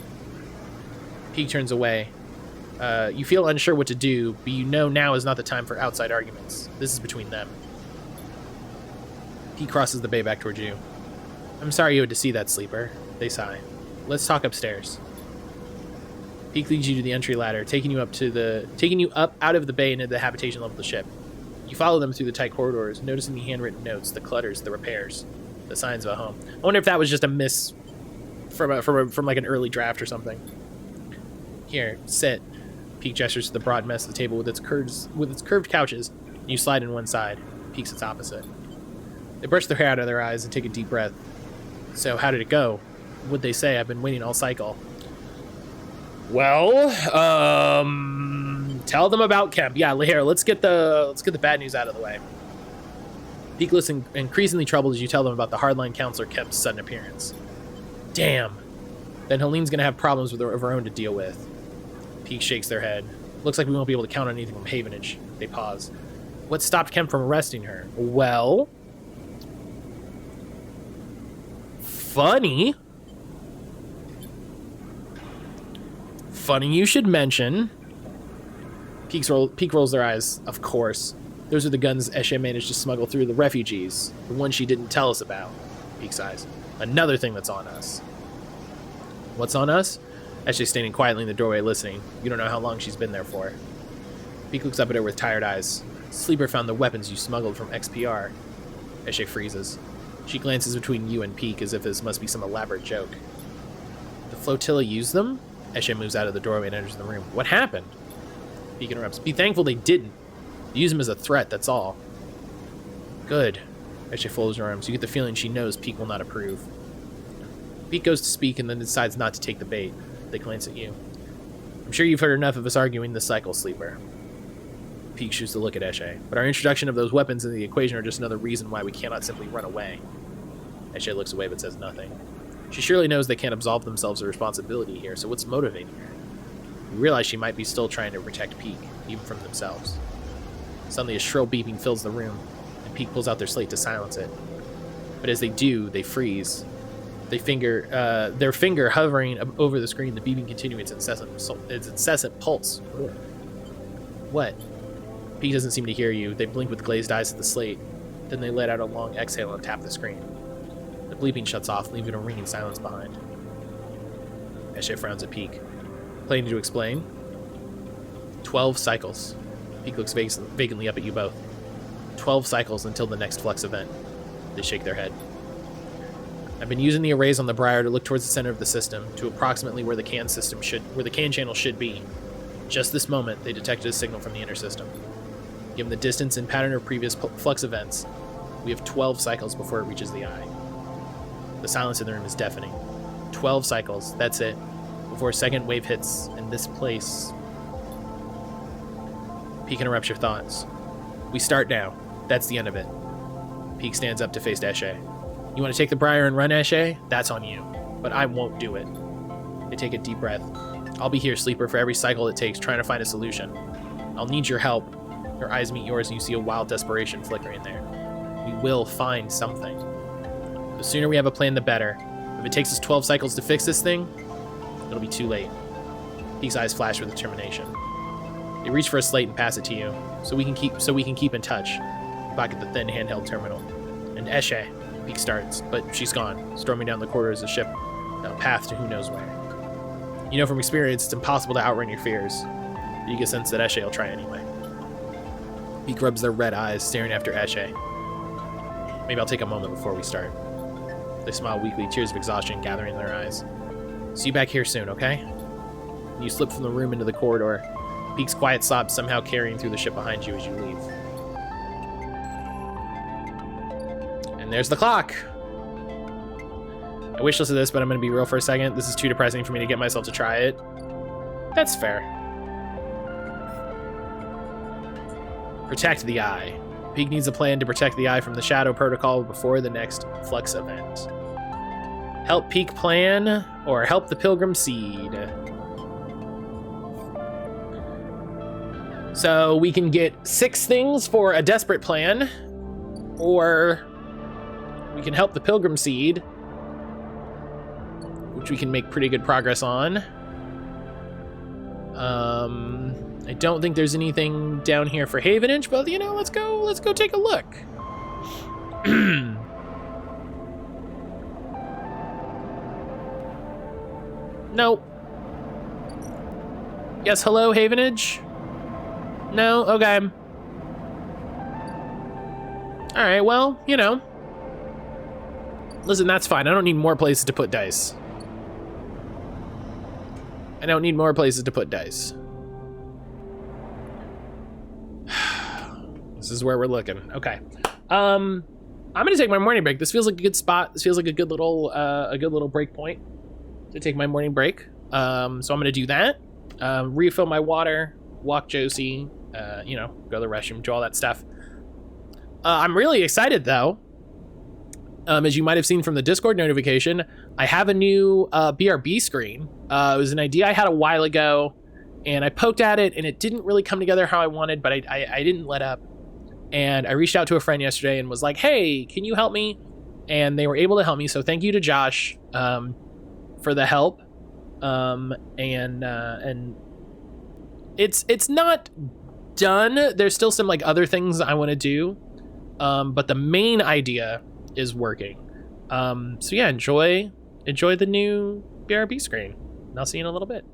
Peak turns away. You feel unsure what to do, but you know now is not the time for outside arguments. This is between them. Peak crosses the bay back towards you. I'm sorry you had to see that, Sleeper. They sigh. Let's talk upstairs. Peak leads you to the entry ladder, taking you up out of the bay into the habitation level of the ship. You follow them through the tight corridors, noticing the handwritten notes, the clutters, the repairs, the signs of a home. I wonder if that was just a miss from like an early draft or something. Here, sit. Peak gestures to the broad mess of the table with its curved couches. You slide in one side. Peak sits opposite. They brush their hair out of their eyes and take a deep breath. So, how did it go? What'd they say? I've been waiting all cycle. Well, tell them about Kemp. Yeah, here, let's get the bad news out of the way. Peak looks increasingly troubled as you tell them about the hardline counselor Kemp's sudden appearance. Damn. Then Helene's gonna have problems of her own to deal with. Peak shakes their head. Looks like we won't be able to count on anything from Havenage. They pause. What stopped Kemp from arresting her? Well, funny you should mention. Peak rolls their eyes. Of course. Those are the guns Eshe managed to smuggle through the refugees. The ones she didn't tell us about. Peak sighs. Another thing that's on us. What's on us? Eshe's standing quietly in the doorway listening. You don't know how long she's been there for. Peak looks up at her with tired eyes. Sleeper found the weapons you smuggled from XPR. Eshe freezes. She glances between you and Peak as if this must be some elaborate joke. The flotilla used them? Eshe moves out of the doorway and enters the room. What happened? Peak interrupts. Be thankful they didn't. They use them as a threat, that's all. Good. Eshe folds her arms. You get the feeling she knows Peak will not approve. Peak goes to speak and then decides not to take the bait. They glance at you. I'm sure you've heard enough of us arguing this cycle, Sleeper. Peak shoots to look at Eshe. But our introduction of those weapons into the equation are just another reason why we cannot simply run away. Eshe looks away but says nothing. She surely knows they can't absolve themselves of responsibility here, so what's motivating her? You realize she might be still trying to protect Peak, even from themselves. Suddenly a shrill beeping fills the room, and Peak pulls out their slate to silence it. But as they do, they freeze. Their finger hovering over the screen, the beeping continues its incessant pulse. What? Peak doesn't seem to hear you. They blink with glazed eyes at the slate. Then they let out a long exhale and tap the screen. The bleeping shuts off, leaving a ringing silence behind. Eshe frowns at Peak. Planning to explain? 12 cycles. Peak looks vacantly up at you both. 12 cycles until the next flux event. They shake their head. I've been using the arrays on the Briar to look towards the center of the system, to approximately where the can channel should be. Just this moment, they detected a signal from the inner system. Given the distance and pattern of previous flux events, we have 12 cycles before it reaches the eye. The silence in the room is deafening. 12 cycles, that's it, before a second wave hits, and this place... Peak interrupts your thoughts. We start now. That's the end of it. Peak stands up to face Eshe. You want to take the Briar and run, Eshe? That's on you. But I won't do it. They take a deep breath. I'll be here, Sleeper, for every cycle it takes, trying to find a solution. I'll need your help. Her eyes meet yours and you see a wild desperation flickering there. We will find something. The sooner we have a plan, the better. If it takes us 12 cycles to fix this thing, it'll be too late. Peak's eyes flash with determination. They reach for a slate and pass it to you, so we can keep in touch. You pocket the thin handheld terminal. And Eshe, Peak starts, but she's gone, storming down the corridors of the ship, down a path to who knows where. You know from experience it's impossible to outrun your fears, but you get a sense that Eshe will try anyway. Peak rubs their red eyes, staring after Eshe. Maybe I'll take a moment before we start. They smile weakly, tears of exhaustion gathering in their eyes. See you back here soon, okay? You slip from the room into the corridor, Peak's quiet sobs somehow carrying through the ship behind you as you leave. And there's the clock! I wish listed this, but I'm going to be real for a second. This is too depressing for me to get myself to try it. That's fair. Protect the Eye. Peak needs a plan to protect the Eye from the Shadow Protocol before the next Flux event. Help Peak plan, or help the Pilgrim Seed. So we can get 6 things for a desperate plan, or we can help the Pilgrim Seed which we can make pretty good progress on. I don't think there's anything down here for Havenage, but you know, let's go take a look. No. Yes, hello, Havenage? No? Okay. Alright, well, you know. Listen, that's fine. I don't need more places to put dice. I don't need more places to put dice. This is where we're looking. Okay. I'm gonna take my morning break. This feels like a good spot. This feels like a good little break point to take my morning break. So I'm gonna do that. Refill my water, walk Josie, you know, go to the restroom, do all that stuff. I'm really excited though. As you might have seen from the Discord notification, I have a new BRB screen. It was an idea I had a while ago, and I poked at it, and it didn't really come together how I wanted, but I didn't let up. And I reached out to a friend yesterday and was like, hey, can you help me? And they were able to help me, so thank you to Josh for the help. And it's not done. There's still some like other things I want to do, but the main idea is working. So yeah, enjoy the new BRB screen, and I'll see you in a little bit.